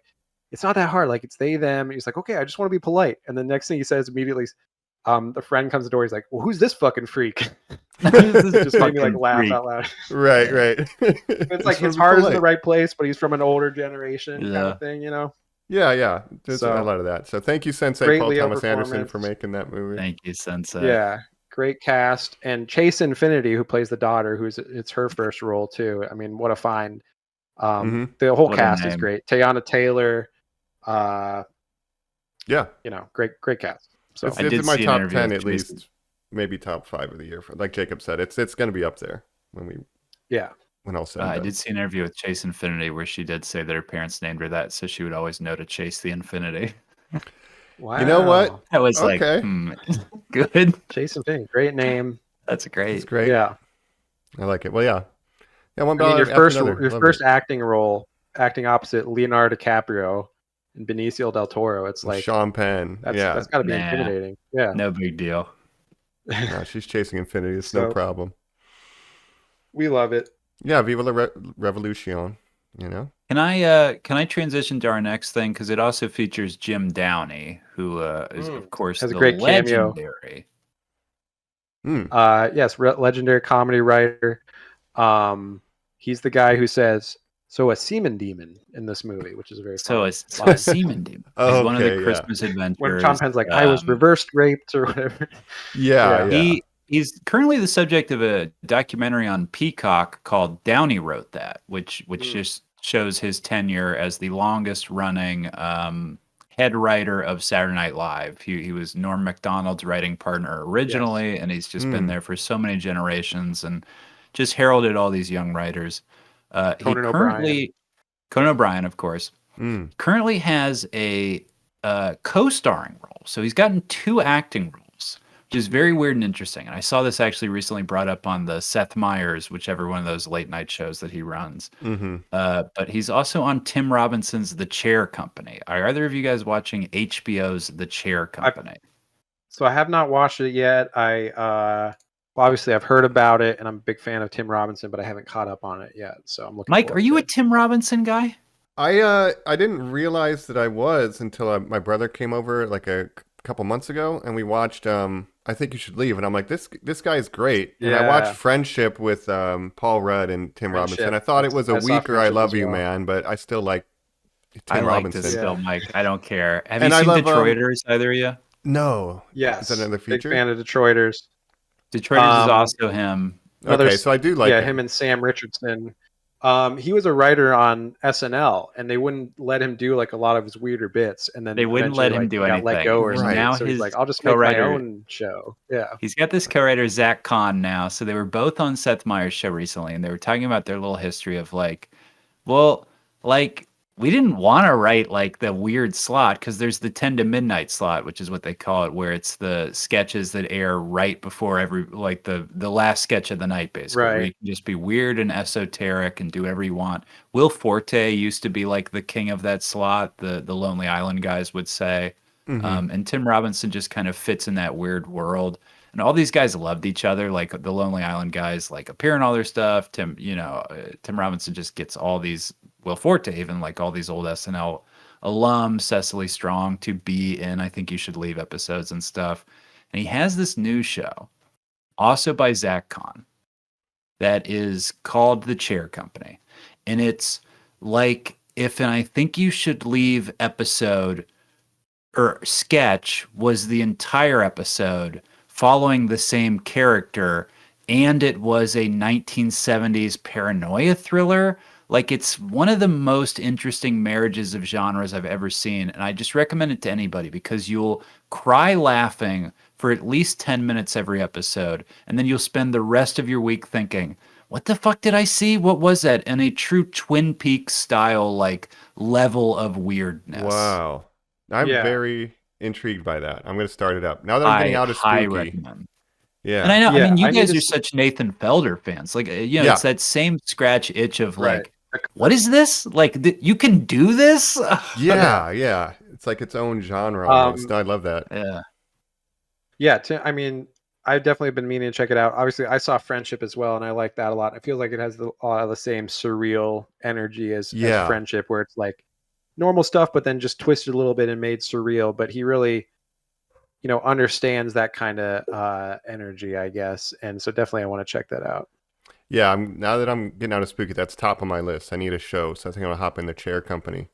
it's not that hard. Like, it's they, them. And he's like, okay, I just want to be polite. And the next thing he says immediately, the friend comes to the door. He's like, well, who's this fucking freak? This just made me like laugh out loud. Right. It's like his heart is in the right place, but he's from an older generation kind of thing, Yeah. There's a lot of that. So thank you, Sensei Paul Thomas Anderson, for making that movie. Thank you, Sensei. Yeah. Great cast. And Chase Infinity, who plays the daughter, it's her first role too. I mean, what a find. The whole cast is great. Teyana Taylor. Great cast. So it's in my top 10 at least, maybe top 5 of the year. Like Jacob said, it's going to be up there when all said and done. I did see an interview with Chase Infinity where she did say that her parents named her that so she would always know to chase the infinity. Wow. You know what? I was good. Chase Infinity, great name. That's great. It's great. Yeah, I like it. Well, yeah. One your first acting role, acting opposite Leonardo DiCaprio and Benicio del Toro. It's like Sean Penn. That's got to be intimidating. Yeah, no big deal. No, she's chasing infinity. It's no problem. We love it. Yeah, Viva la Revolution. Can I transition to our next thing, because it also features Jim Downey, who is of course has a great legendary. Yes, legendary comedy writer. He's the guy who says, "So a semen demon" in this movie, which is a very so a semen demon. He's one of the Christmas adventures. When Sean Penn's like, "I was reversed raped" or whatever. Yeah. He's currently the subject of a documentary on Peacock called Downey Wrote That, which just shows his tenure as the longest running head writer of Saturday Night Live. He was Norm Macdonald's writing partner originally, and he's just been there for so many generations and just heralded all these young writers. Conan O'Brien, of course, currently has a co-starring role. So he's gotten 2 acting roles, which is very weird and interesting. And I saw this actually recently brought up on the Seth Meyers, whichever one of those late night shows that he runs. But he's also on Tim Robinson's The Chair Company. Are either of you guys watching HBO's The Chair Company? So I have not watched it yet. Obviously, I've heard about it, and I'm a big fan of Tim Robinson, but I haven't caught up on it yet. So I'm looking. Mike, are you a Tim Robinson guy? I didn't realize that I was until my brother came over like a couple months ago, and we watched I Think You Should Leave, and I'm like, this guy is great. And I watched Friendship with Paul Rudd and Tim Robinson. I thought it was a weaker I Love You Man, but I still like Tim Robinson. This still, Mike. I don't care. Have you seen Detroiters, either of you? No. Yes. Is that another feature? Big fan of Detroiters. Detroiters is also him. Okay, so I do like him and Sam Richardson. He was a writer on SNL, and they wouldn't let him do like a lot of his weirder bits, and then they wouldn't let him do anything. Let go or something. Now so his he's like, I'll just make my own show. Yeah, he's got this co-writer Zach Kahn now. So they were both on Seth Meyers' show recently, and they were talking about their little history of we didn't want to write like the weird slot, because there's the 10 to midnight slot, which is what they call it, where it's the sketches that air right before the last sketch of the night, basically. Right. Where you can just be weird and esoteric and do whatever you want. Will Forte used to be like the king of that slot, the Lonely Island guys would say. And Tim Robinson just kind of fits in that weird world. and all these guys loved each other. Like the Lonely Island guys, like appear in all their stuff. Tim Robinson just gets all these. Will Forte, even like all these old SNL alums, Cecily Strong to be in I Think You Should Leave episodes and stuff. And he has this new show, also by Zach Kahn, that is called The Chair Company. And it's like if an I Think You Should Leave episode or sketch was the entire episode following the same character, and it was a 1970s paranoia thriller. Like, it's one of the most interesting marriages of genres I've ever seen, and I just recommend it to anybody because you'll cry laughing for at least 10 minutes every episode, and then you'll spend the rest of your week thinking, what the fuck did I see? What was that? And a true Twin Peaks style, like, level of weirdness. Wow. I'm Yeah. very intrigued by that. I'm going to start it up. Now that I'm getting out of high Spooky. recommend. Yeah. And I know, I Yeah, mean, you I need guys to are s- such Nathan Felder fans. Like, Yeah. it's that same scratch itch of Right. like, what is this? Like, you can do this? Yeah, yeah. It's like its own genre almost. I love that. Yeah. Yeah, I mean, I've definitely been meaning to check it out. Obviously, I saw Friendship as well, and I like that a lot. I feel like it has a lot of the same surreal energy as Yeah. Friendship, where it's like normal stuff, but then just twisted a little bit and made surreal. But he really, understands that kind of energy, I guess. And so definitely I want to check that out. Yeah, now that I'm getting out of Spooky, that's top of my list. I need a show, so I think I'm gonna hop in The Chair Company.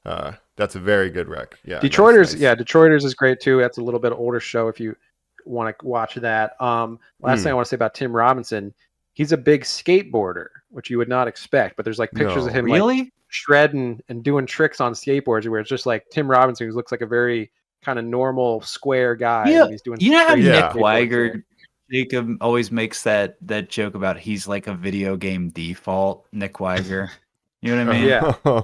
That's a very good rec. Yeah, Detroiters, nice. yeah, Detroiters is great too. That's a little bit older show if you want to watch that. Last thing I want to say about Tim Robinson, he's a big skateboarder, which you would not expect, but there's like pictures of him like shredding and doing tricks on skateboards where it's just like Tim Robinson, who looks like a very kind of normal square guy. Yeah, And he's doing you know how crazy Nick skateboard Weiger, tricks. Jacob always makes that joke about he's like a video game default, Nick Weiger. You know what I mean? Yeah.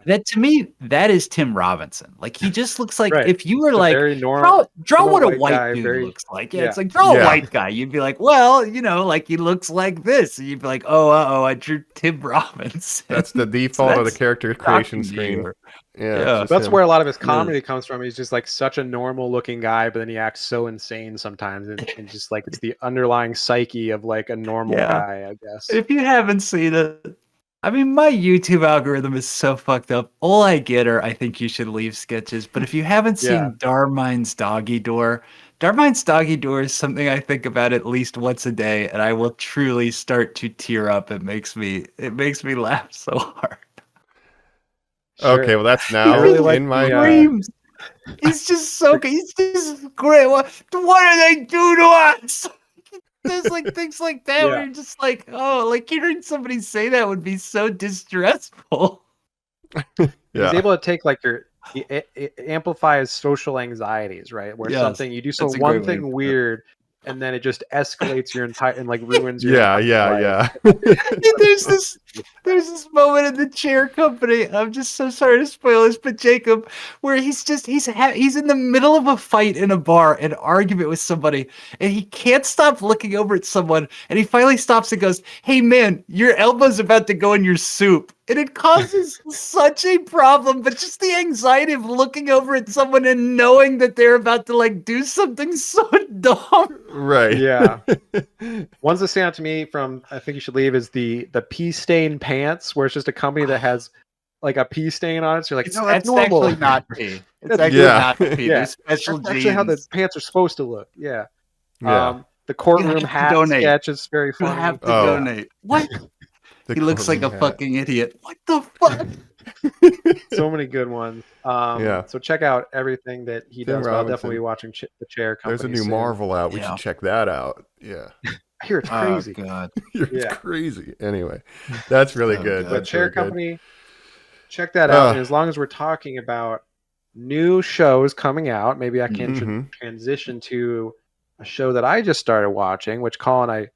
That to me, that is Tim Robinson. Like, he just looks like Right. if you were Just a like, very normal, draw what a white white guy, dude very- looks like. yeah. It's like, draw a Yeah. white guy. You'd be like, well, like he looks like this. And you'd be like, oh, I drew Tim Robinson. That's the default of the that's character creation shocking screen. you. Yeah, Yeah. it's just That's him. where a lot of his comedy comes from. He's just like such a normal looking guy, but then he acts so insane sometimes. And just like it's the underlying psyche of like a normal Yeah. guy, I guess. If you haven't seen it, I mean, my YouTube algorithm is so fucked up. All I get are I Think You Should Leave sketches. But if you haven't seen Yeah. Darmine's Doggy Door is something I think about at least once a day, and I will truly start to tear up. It makes me laugh so hard. Sure. Okay, well that's I now really like in my the, Screams. He's just so good. He's just great. What do they do to us? There's like things like that where Yeah. you're just like, oh, like hearing somebody say that would be so distressful. He's yeah. able to take like he amplifies social anxieties, right? Where Yes, something you do that's a one great way to thing put it. weird, and then it just escalates your entire and like ruins your Yeah, entire yeah, life. yeah. There's this moment in the Chair Company. I'm just so sorry to spoil this, but Jacob, where he's in the middle of a fight in a bar, an argument with somebody, and he can't stop looking over at someone, and he finally stops and goes, "Hey man, your elbow's about to go in your soup." And it causes such a problem, but just the anxiety of looking over at someone and knowing that they're about to like do something so dumb. Right. Yeah. Ones that stand out to me from I Think You Should Leave is the pea stain pants, where it's just a company that has like a pea stain on it. So you're like, no, that's normal. actually not pee. It's That's- actually Yeah. not pee. Yeah. There's special That's actually how the jeans. pants are supposed to look. Yeah. Yeah. The courtroom have to hat donate. sketch is very You funny. have to Oh. donate. What? The He looks like a courtroom hat. fucking idiot. What the fuck? So many good ones. Yeah. So check out everything that he Tim does. But I'll Robinson. definitely be watching The Chair Company. There's a new soon. Marvel out. We Yeah. should check that out. Yeah. I hear it's crazy. Oh god. It's Yeah. crazy. Anyway, that's really Oh, good. God. The That's Chair really good. Company, check that out. Ugh. And as long as we're talking about new shows coming out, maybe I can Mhm. transition to a show that I just started watching, which Colin, I'm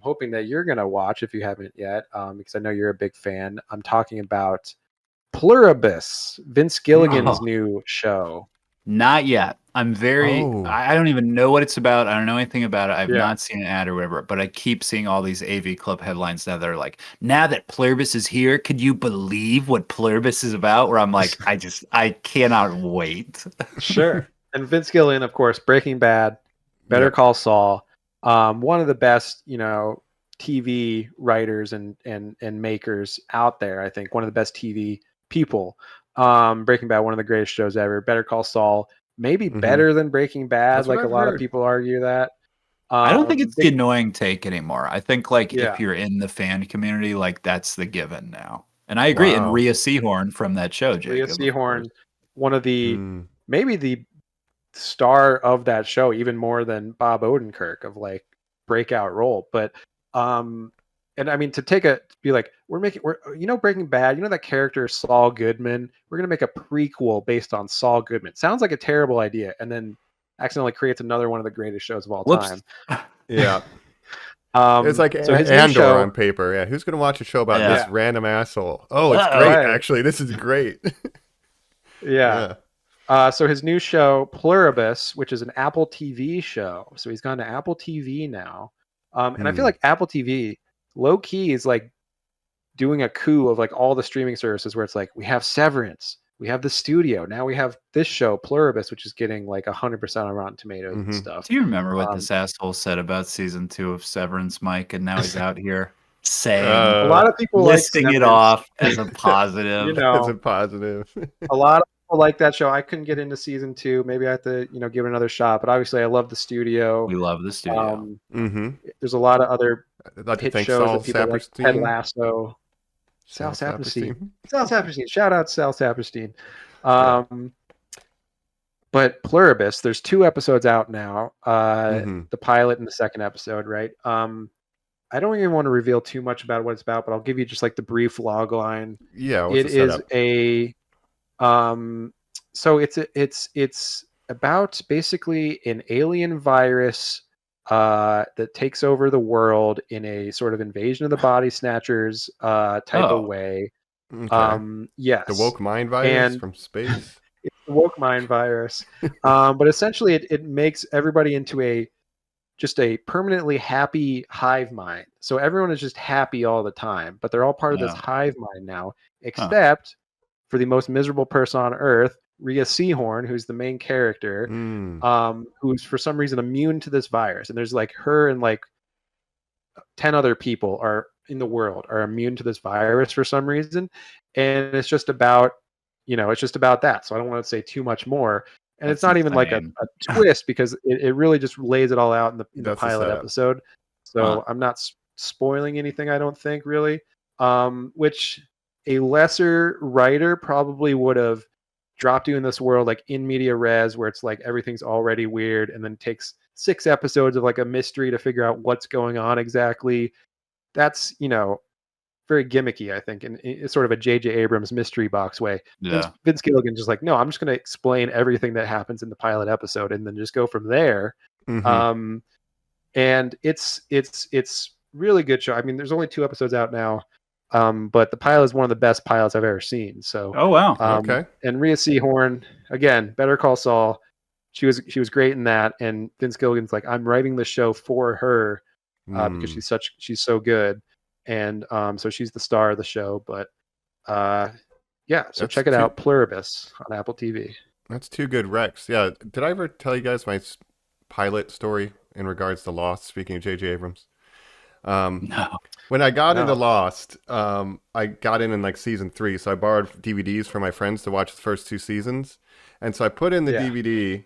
hoping that you're going to watch if you haven't yet, because I know you're a big fan. I'm talking about Pluribus, Vince Gilligan's Oh. new show. Not yet. I'm very. Oh. I don't even know what it's about. I don't know anything about it. I've Yeah. not seen an ad or whatever. But I keep seeing all these AV Club headlines now that are like, "Now that Pluribus is here, could you believe what Pluribus is about?" Where I'm like, I cannot wait. Sure. And Vince Gilligan, of course, Breaking Bad. Better Yep. Call Saul. One of the best, TV writers and makers out there. I think one of the best TV people. Breaking Bad, one of the greatest shows ever. Better Call Saul, maybe Mhm. better than Breaking Bad. That's what Like a I've lot of heard. people argue that. I don't think it's the Big- annoying take anymore. I think like Yeah. if you're in the fan community, like that's the given now. And I agree. And Wow. Rhea Seehorn from that show, Jacob. Rhea of Seehorn, course. one of the Mm. maybe the star of that show, even more than Bob Odenkirk of like breakout role. But and I mean to be like, we're Breaking Bad, that character Saul Goodman, we're gonna make a prequel based on Saul Goodman. Sounds like a terrible idea, and then accidentally creates another one of the greatest shows of all Whoops. time. Yeah. It's like so his new Andor show, on paper. Yeah, who's gonna watch a show about Yeah. this random asshole? Oh, it's Uh-oh. great. Right. Actually, this is great. yeah. So his new show, Pluribus, which is an Apple TV show. So he's gone to Apple TV now. And I feel like Apple TV, low key, is like doing a coup of like all the streaming services where it's like, we have Severance, we have The Studio, now we have this show, Pluribus, which is getting like 100% on Rotten Tomatoes and stuff. Do you remember what this asshole said about season 2 of Severance, Mike? And now he's out here saying, A lot of people listing like it Severance, off as a positive. It's a positive. a lot of people like that show. I couldn't get into season 2. Maybe I have to, give it another shot. But obviously, I love The Studio. We love The Studio. There's a lot of other I'd like to hit thank shows Saul that people like. Saperstein. Ted Lasso. Sal Saperstein. Sal Saperstein. Shout out Sal Saperstein. But Pluribus, there's 2 episodes out now. The pilot and the second episode, right? I don't even want to reveal too much about what it's about, but I'll give you just like the brief log line. Yeah, what's It the is setup? so it's about basically an alien virus that takes over the world in a sort of invasion of the body snatchers type of way. Okay. Yes, The woke mind virus And- from space. it's the woke mind virus. But essentially it makes everybody into just a permanently happy hive mind. So everyone is just happy all the time, but they're all part of this hive mind now, except for the most miserable person on earth, Rhea Seehorn, who's the main character, who's for some reason immune to this virus. And there's like her and like 10 other people are in the world are immune to this virus for some reason. And it's just about, that. So I don't want to say too much more. And That's it's not even like a twist because it really just lays it all out in the That's the pilot setup. episode. So I'm not spoiling anything, I don't think, really. Which a lesser writer probably would have dropped you in this world like in media res, where it's like everything's already weird, and then takes 6 episodes of like a mystery to figure out what's going on exactly. That's, very gimmicky, I think, and it's sort of a J.J. Abrams mystery box way. Yeah. Vince Gilligan just like, no, I'm just going to explain everything that happens in the pilot episode and then just go from there. And it's really good show. I mean, there's only 2 episodes out now, but the pilot is one of the best pilots I've ever seen. So, Oh wow. Okay. And Rhea Seehorn, again, Better Call Saul. She was great in that, and Vince Gilligan's like, I'm writing the show for her because she's so good. And so she's the star of the show. But so That's check it out, Pluribus on Apple TV. That's 2 good recs. Yeah. Did I ever tell you guys my pilot story in regards to Lost? Speaking of J.J. Abrams, No. when I got into Lost, I got in like season 3, so I borrowed DVDs from my friends to watch the first 2 seasons, and so I put in the DVD,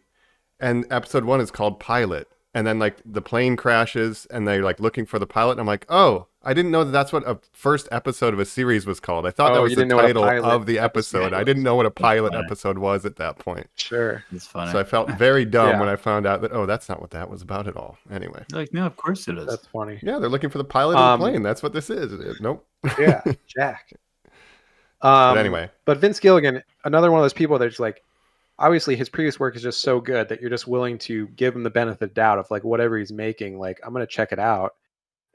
and episode 1 is called Pilot, and then like the plane crashes, and they're like looking for the pilot, and I'm like, oh, I didn't know that's what a first episode of a series was called. I thought that was the title of the episode. I didn't know what a pilot episode was at that point. Sure. It's funny. So I felt very dumb when I found out that, that's not what that was about at all. Anyway. Like, no, of course it is. That's funny. Yeah, they're looking for the pilot of the plane. That's what this is. Nope. Yeah, Jack. But anyway. But Vince Gilligan, another one of those people that's like, obviously his previous work is just so good that you're just willing to give him the benefit of doubt of like whatever he's making, like I'm going to check it out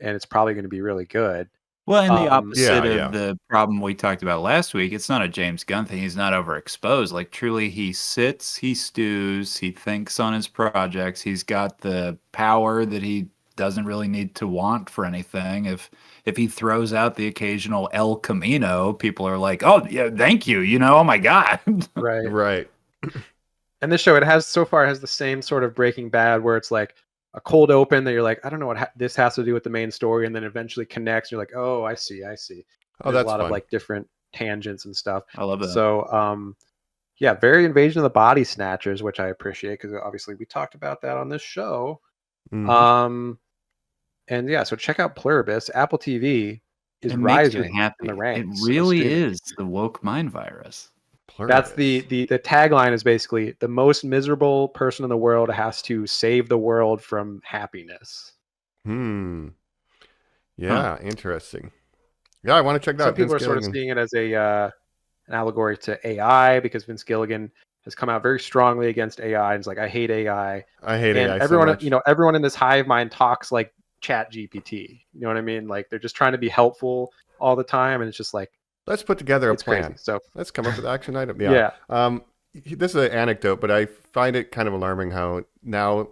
and it's probably going to be really good. Well, and the opposite yeah. of the problem we talked about last week, it's not a James Gunn thing. He's not overexposed. Like, truly, he sits, he stews, he thinks on his projects. He's got the power that he doesn't really need to want for anything. If he throws out the occasional El Camino, people are like, oh, yeah, thank you. Oh, my God. Right. Right. And this show, it has so far has the same sort of Breaking Bad where it's like a cold open that you're like, I don't know what this has to do with the main story, and then eventually connects. You're like, oh, I see. Oh, There's a that's lot of fun. like different tangents and stuff. I love that. So yeah, very Invasion of the Body Snatchers, which I appreciate because obviously we talked about that on this show. Mhm. And yeah, so check out Pluribus. Apple TV is It makes you rising happy. in the It ranks. of really streaming. is the woke mind virus. That's Pluribus. the tagline is basically the most miserable person in the world has to save the world from happiness. Yeah, interesting. Yeah, I want to check that Some out. Vince people are sort of Gilligan. seeing it as an allegory to AI because Vince Gilligan has come out very strongly against AI and is like, I hate AI. I hate And AI so everyone, much. everyone in this hive mind talks like Chat GPT. You know what I mean? Like they're just trying to be helpful all the time, and it's just like Let's put together a it's plan. crazy. So Let's come up with an action item. Yeah. yeah. This is an anecdote, but I find it kind of alarming how now,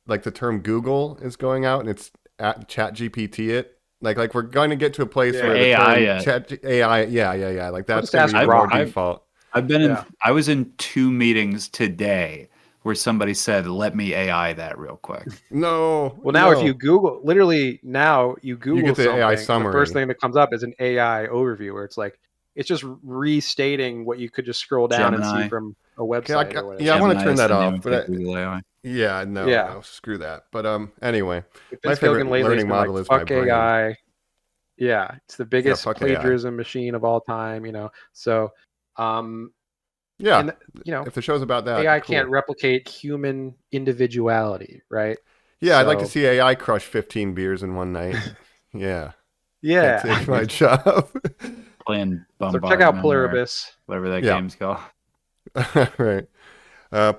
like the term Google is going out and it's at Chat GPT it. Like we're going to get to a place Yeah. where the AI, term Chat AI, yeah. Like that's just going to ask be Grok. more default. I've been in. Yeah. I was in 2 meetings today where somebody said, "Let me AI that real quick." No. Well, now no. if you Google, literally now you Google get the something, AI and the summary. first thing that comes up is an AI overview where it's like it's just restating what you could just scroll down and Gemini. see from a website or whatever. Yeah, I want to Gemini turn is that the name off, of but the Google AI. yeah, no, screw that. But anyway, my Vince favorite Gilligan lately has learning been model like, is my fuck brain. AI. Yeah, it's the biggest fuck AI. plagiarism machine of all time, So, Yeah, and if the show's about that, AI cool. can't replicate human individuality, right? Yeah, I'd like to So- see AI crush 15 beers in one night. Yeah. Yeah. That's my job. Playing So Bombardment. check out or Pluribus. whatever that Yeah. game's called. Right.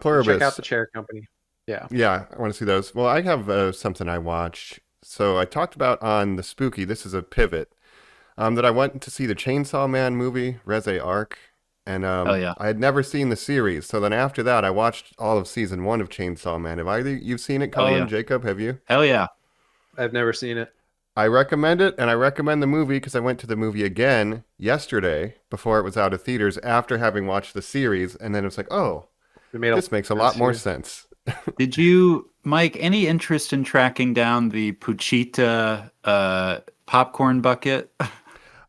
Pluribus. Check out the Chair Company. Yeah. Yeah, I want to see those. Well, I have something I watched. So I talked about on the Spooky, this is a pivot, that I went to see the Chainsaw Man movie, Reze Arc. And Oh, yeah. I had never seen the series. So then after that, I watched all of season 1 of Chainsaw Man. Have either you've seen it, Colin? yeah. Jacob, have you? Hell yeah. I've never seen it. I recommend it, and I recommend the movie because I went to the movie again yesterday before it was out of theaters after having watched the series, and then it's like, oh, this makes a lot more sense. Did you, Mike, any interest in tracking down the Puchita popcorn bucket?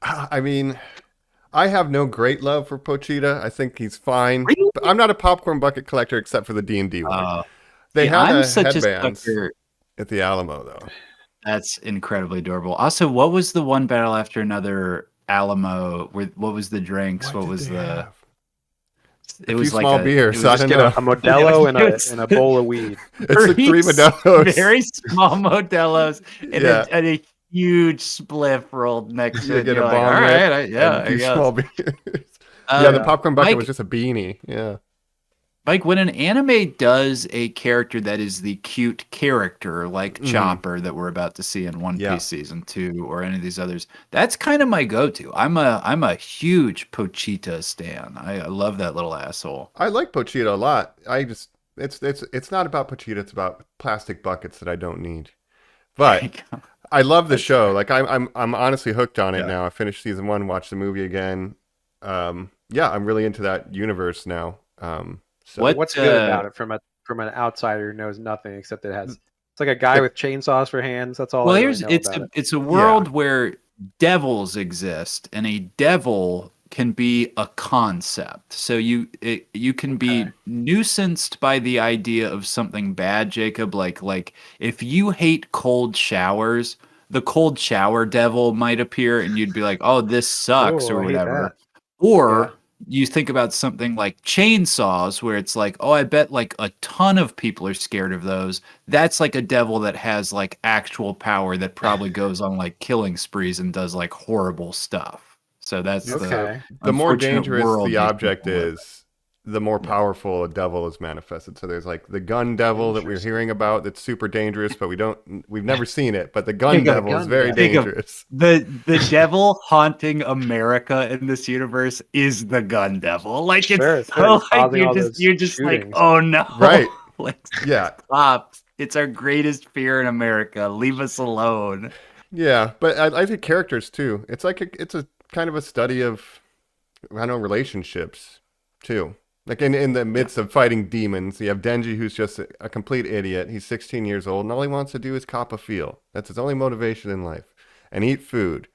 I mean, I have no great love for Pochita. I think he's fine. Really? But I'm not a popcorn bucket collector except for the D&D one. They had I'm a such headbands a sucker. at the Alamo, though. That's incredibly adorable. Also, what was the one battle after another Alamo? What was the drinks? What was the? Have? It a was few like small beers. So I don't know. A Modelo and a bowl of weed. It's the 3 Modelos. Very small Modelos and a huge spliff rolled next to it. Get a You're bomb like, all rip right, and a few small beers. The popcorn bucket was just a beanie. Yeah. Like when an anime does a character that is the cute character, like Chopper that we're about to see in One Piece season 2 or any of these others, that's kind of my go-to. I'm a huge Pochita stan. I love that little asshole. I like Pochita a lot. It's not about Pochita. It's about plastic buckets that I don't need. But I love the show. Like I'm honestly hooked on it now. I finished season 1, watched the movie again. I'm really into that universe now. So what's good about it from an outsider who knows nothing except it's like a guy with chainsaws for hands. That's all. Well, I really know about it. It's a world where devils exist, and a devil can be a concept. So you can be nuisanced by the idea of something bad, Jacob. Like if you hate cold showers, the cold shower devil might appear, and you'd be like, "Oh, this sucks," or whatever. Or you think about something like chainsaws where it's like, oh, I bet like a ton of people are scared of those. That's like a devil that has like actual power that probably goes on like killing sprees and does like horrible stuff. So that's the more dangerous the object is, the more powerful a devil is manifested. So there's like the gun devil that we're hearing about that's super dangerous, but we've never seen it. But the gun devil is very dangerous. The devil haunting America in this universe is the gun devil. Like it's so like you're just like, oh no. Right. Like stop. It's our greatest fear in America. Leave us alone. Yeah, but I think characters too. It's like it's a kind of a study of relationships too. Like in the midst of fighting demons, you have Denji, who's just a complete idiot. He's 16 years old, and all he wants to do is cop a feel. That's his only motivation in life, and eat food.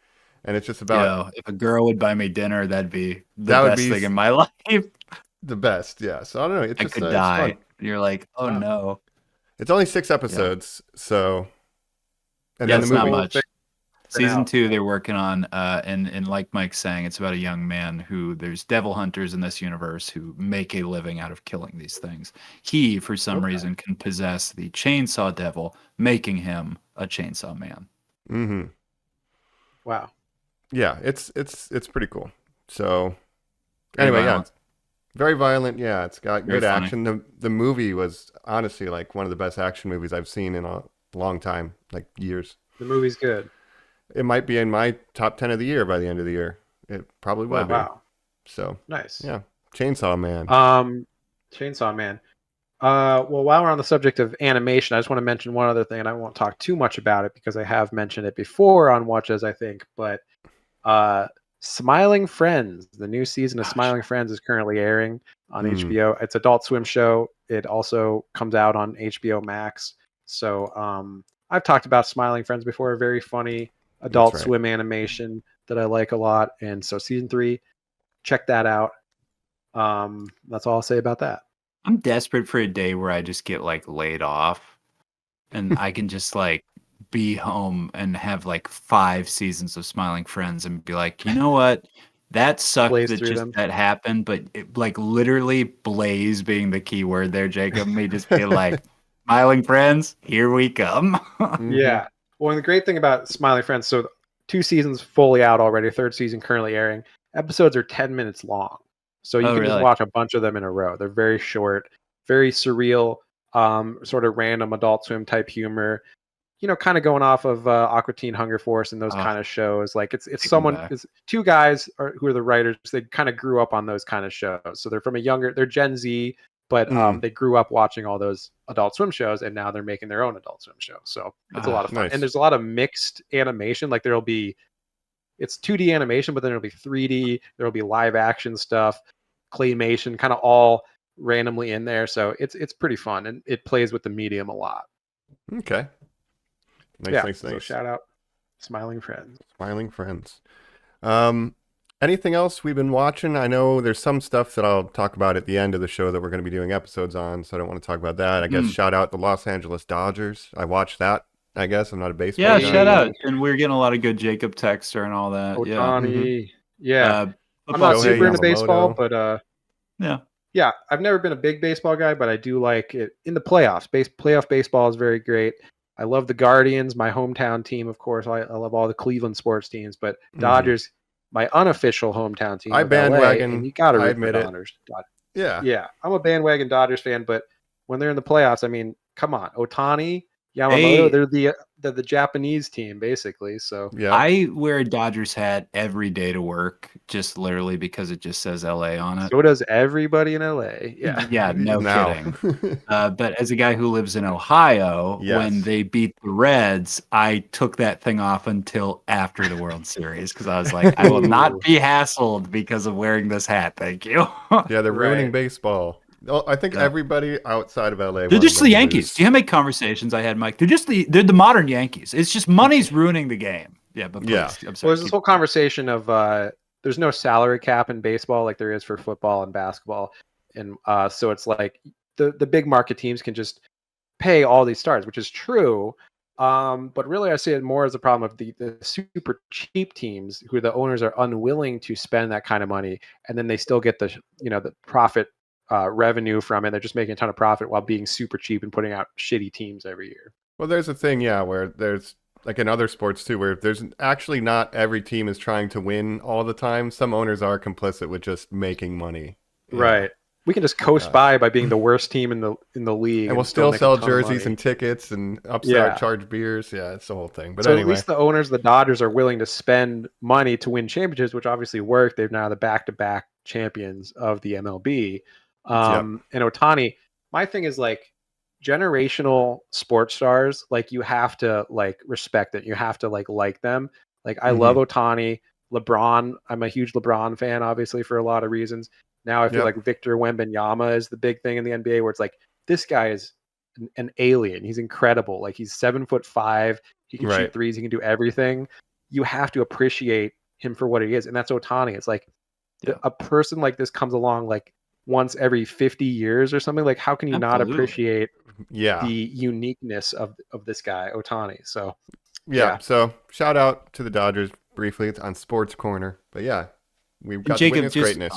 And it's just about If a girl would buy me dinner, that'd be the That would best be thing in my life. the best. Yeah. So I don't know. It's I just could it's die. fun. You're like, oh Wow. no. It's only 6 episodes, so and Yeah, then it's the movie. not much. Season out. 2, they're working on, and like Mike's saying, it's about a young man who there's devil hunters in this universe who make a living out of killing these things. He, for some reason, can possess the chainsaw devil, making him a chainsaw man. Mm-hmm. Wow. Yeah, it's pretty cool. So Very anyway, violent. very violent. Yeah, it's got Very good funny. action. The movie was honestly like one of the best action movies I've seen in a long time, like years. The movie's good. It might be in my top 10 of the year by the end of the year. It probably will be. Wow. So Nice. yeah, Chainsaw Man. Chainsaw Man. Well, while we're on the subject of animation, I just want to mention one other thing, and I won't talk too much about it because I have mentioned it before on Whatchas, I think. But Smiling Friends, the new season of Smiling Friends is currently airing on HBO. It's an Adult Swim show. It also comes out on HBO Max. So I've talked about Smiling Friends before. Very funny Adult right. Swim animation that I like a lot. And so season 3, check that out. That's all I'll say about that. I'm desperate for a day where I just get like laid off and I can just like be home and have like 5 seasons of Smiling Friends and be like, you know what? That sucked Blaze that through just them. that happened, but it, like literally blaze being the key word there, Jacob, may just be like, Smiling Friends, here we come. Yeah. Well, and the great thing about Smiling Friends, so 2 seasons fully out already, 3rd season currently airing. Episodes are 10 minutes long. So you Oh, can just really? watch a bunch of them in a row. They're very short, very surreal, sort of random Adult Swim type humor. You know, kind of going off of Aqua Teen Hunger Force and those Oh, kind of shows. Like it's take 'em someone, back. it's 2 guys who are the writers. They kind of grew up on those kind of shows. So they're from they're Gen Z, but they grew up watching all those Adult Swim shows, and now they're making their own Adult Swim show. So it's a lot of fun. Nice. And there's a lot of mixed animation. Like it's 2D animation, but then there'll be 3D. There'll be live action stuff, claymation, kind of all randomly in there. So it's pretty fun, and it plays with the medium a lot. Okay. Nice. So shout out Smiling Friends. Smiling Friends. Anything else we've been watching? I know there's some stuff that I'll talk about at the end of the show that we're going to be doing episodes on, so I don't want to talk about that. I guess shout out the Los Angeles Dodgers. I watched that. I guess I'm not a baseball Yeah, guy. shout out. And we're getting a lot of good Jacob texter and all that. Ohtani. Yeah. I'm not Shohei super into Yamamoto. baseball, but Yeah. I've never been a big baseball guy, but I do like it in the playoffs. Playoff baseball is very great. I love the Guardians, my hometown team, of course. I love all the Cleveland sports teams, but Dodgers, my unofficial hometown team. I of LA, bandwagon, and you got to I root admit for it. Dodgers. Yeah. Yeah, I'm a bandwagon Dodgers fan, but when they're in the playoffs, I mean, come on, Ohtani, Yamamoto, they're the Japanese team basically. So Yeah. I wear a Dodgers hat every day to work, just literally because it just says LA on it. so does everybody in LA. Yeah. Yeah, no Now. kidding. But as a guy who lives in Ohio, Yes. when they beat the Reds, I took that thing off until after the World Series because I was like, I will not be hassled because of wearing this hat. Thank you. Yeah, they're ruining Right. baseball. Oh, I think everybody outside of LA. They're wanted just them the to Yankees. lose. Do you have any conversations I had, Mike? They're the modern Yankees. It's just money's ruining the game. Yeah, but please, Yeah. I'm Well, sorry. there's this whole conversation of there's no salary cap in baseball like there is for football and basketball, and so it's like the big market teams can just pay all these stars, which is true. But really, I see it more as a problem of the super cheap teams who the owners are unwilling to spend that kind of money, and then they still get the profit revenue from it. They're just making a ton of profit while being super cheap and putting out shitty teams every year. Well, there's a thing, yeah, where there's like in other sports too, where there's actually not every team is trying to win all the time. Some owners are complicit with just making money. Yeah. Right. We can just coast by being the worst team in the league, And we'll still make a sell ton of jerseys money. and tickets and Yeah. charge beers. Yeah, it's the whole thing. But So anyway, at least the owners of the Dodgers are willing to spend money to win championships, which obviously work. They're now the back-to-back champions of the MLB. And Ohtani, my thing is like generational sports stars, like you have to like respect it. You have to like them. Like I love Ohtani, LeBron. I'm a huge LeBron fan, obviously for a lot of reasons. Now I feel like Victor Wembanyama is the big thing in the NBA, where it's like this guy is an alien. He's incredible. Like he's 7'5". He can shoot threes. He can do everything. You have to appreciate him for what he is, and that's Ohtani. It's like a person like this comes along like once every 50 years or something. Like how can you not appreciate the uniqueness of this guy Ohtani? So so shout out to the Dodgers briefly. It's on Sports Corner, but we've got Jacob, to witness greatness.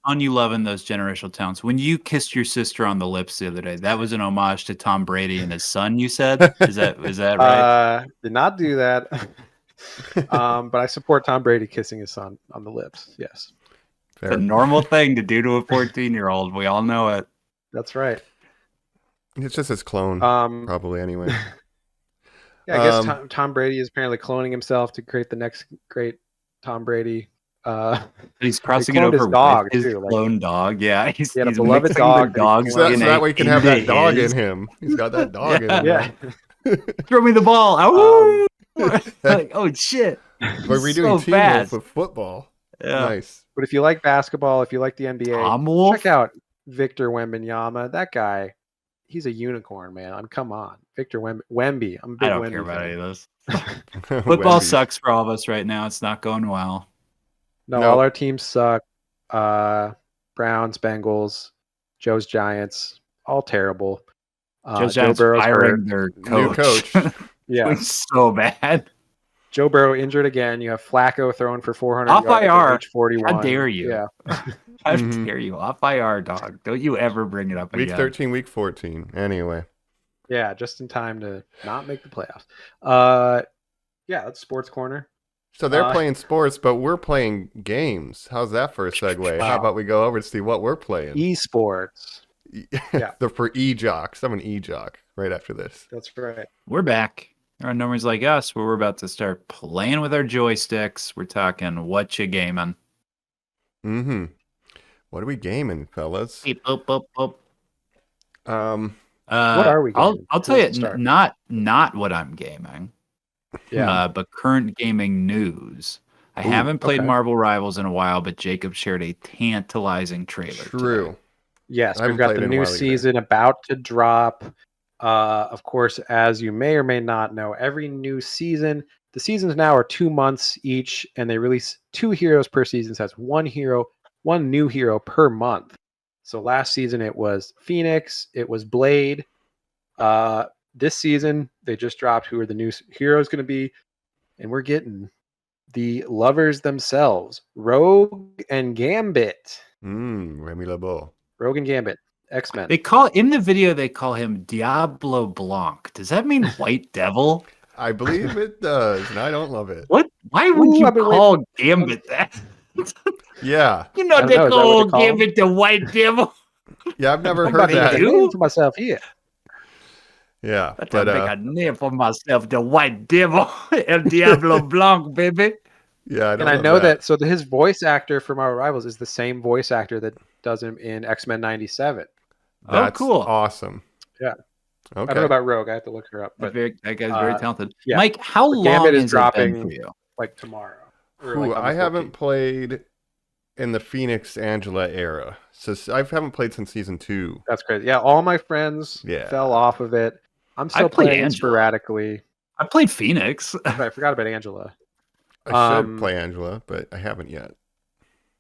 On you loving those generational talents. When you kissed your sister on the lips the other day, that was an homage to Tom Brady and his son, you said? Is that right? Did not do that. But I support Tom Brady kissing his son on the lips. Yes. Fair. It's a normal thing to do to a 14-year-old. We all know it. That's right. It's just his clone, probably, anyway. Yeah, I guess Tom Brady is apparently cloning himself to create the next great Tom Brady. He's crossing it over his dog with his too, clone dog. Yeah, he's a beloved dog. So that way he can have that dog in him. He's got that dog in him. Yeah. Throw me the ball. Like, oh shit. We're redoing Team Wolf with football. Yeah. Nice. But if you like basketball, if you like the NBA, check out Victor Wembanyama. That guy, he's a unicorn, man. Come on. Victor Wemby. I'm a big I don't Wemby care about fan. any of this. Football sucks for all of us right now. It's not going well. No, all our teams suck. Browns, Bengals, Joe's Giants, all terrible. Joe's Giants firing their coach. New coach. Yeah. It's so bad. Joe Burrow injured again. You have Flacco throwing for 400 off yards IR. age 41. How dare you? Yeah. How dare you? Off IR, dog. Don't you ever bring it up week again. 13, week 14. Anyway. Yeah, just in time to not make the playoffs. Yeah, that's Sports Corner. So they're playing sports, but we're playing games. How's that for a segue? How about we go over to see what we're playing? Esports. Yeah. They're for e-jocks. I'm an e-jock right after this. That's right. We're back. We're on Normies Like Us, where we're about to start playing with our joysticks. We're talking Whatcha gaming. Mm-hmm. What are we gaming, fellas? Beep, boop, boop, boop. What are we gaming? I'll tell you, not what I'm gaming. Yeah. But current gaming news. I haven't played Marvel Rivals in a while, but Jacob shared a tantalizing trailer. True. Today. Yes, we've got the new season about to drop. Of course, as you may or may not know, every new season, the seasons now are 2 months each, and they release 2 heroes per season. So that's one new hero per month. So last season it was Phoenix, it was Blade. This season they just dropped who are the new heroes going to be, and we're getting the lovers themselves, Rogue and Gambit. Remy LeBeau. Rogue and Gambit, X-Men. They call in the video. They call him Diablo Blanc. Does that mean White Devil? I believe it does, and I don't love it. What? Why would you call Gambit that? Yeah. You know they call Gambit the White Devil. Yeah, I've never heard that. For myself here. Yeah, but make a name for myself, the White Devil, El Diablo Blanc, baby. Yeah, I know that. So his voice actor from our Rivals is the same voice actor that does him in X-Men '97. That's cool, awesome. Yeah. Okay. I don't know about Rogue. I have to look her up. But that guy's very talented. Yeah. Mike, how long Gambit is is dropping it been for you? Like tomorrow. I haven't played in the Phoenix Angela era, so I haven't played since season 2. That's crazy. Yeah, all my friends fell off of it. I'm still playing sporadically. I played Phoenix. I forgot about Angela. I should play Angela, but I haven't yet.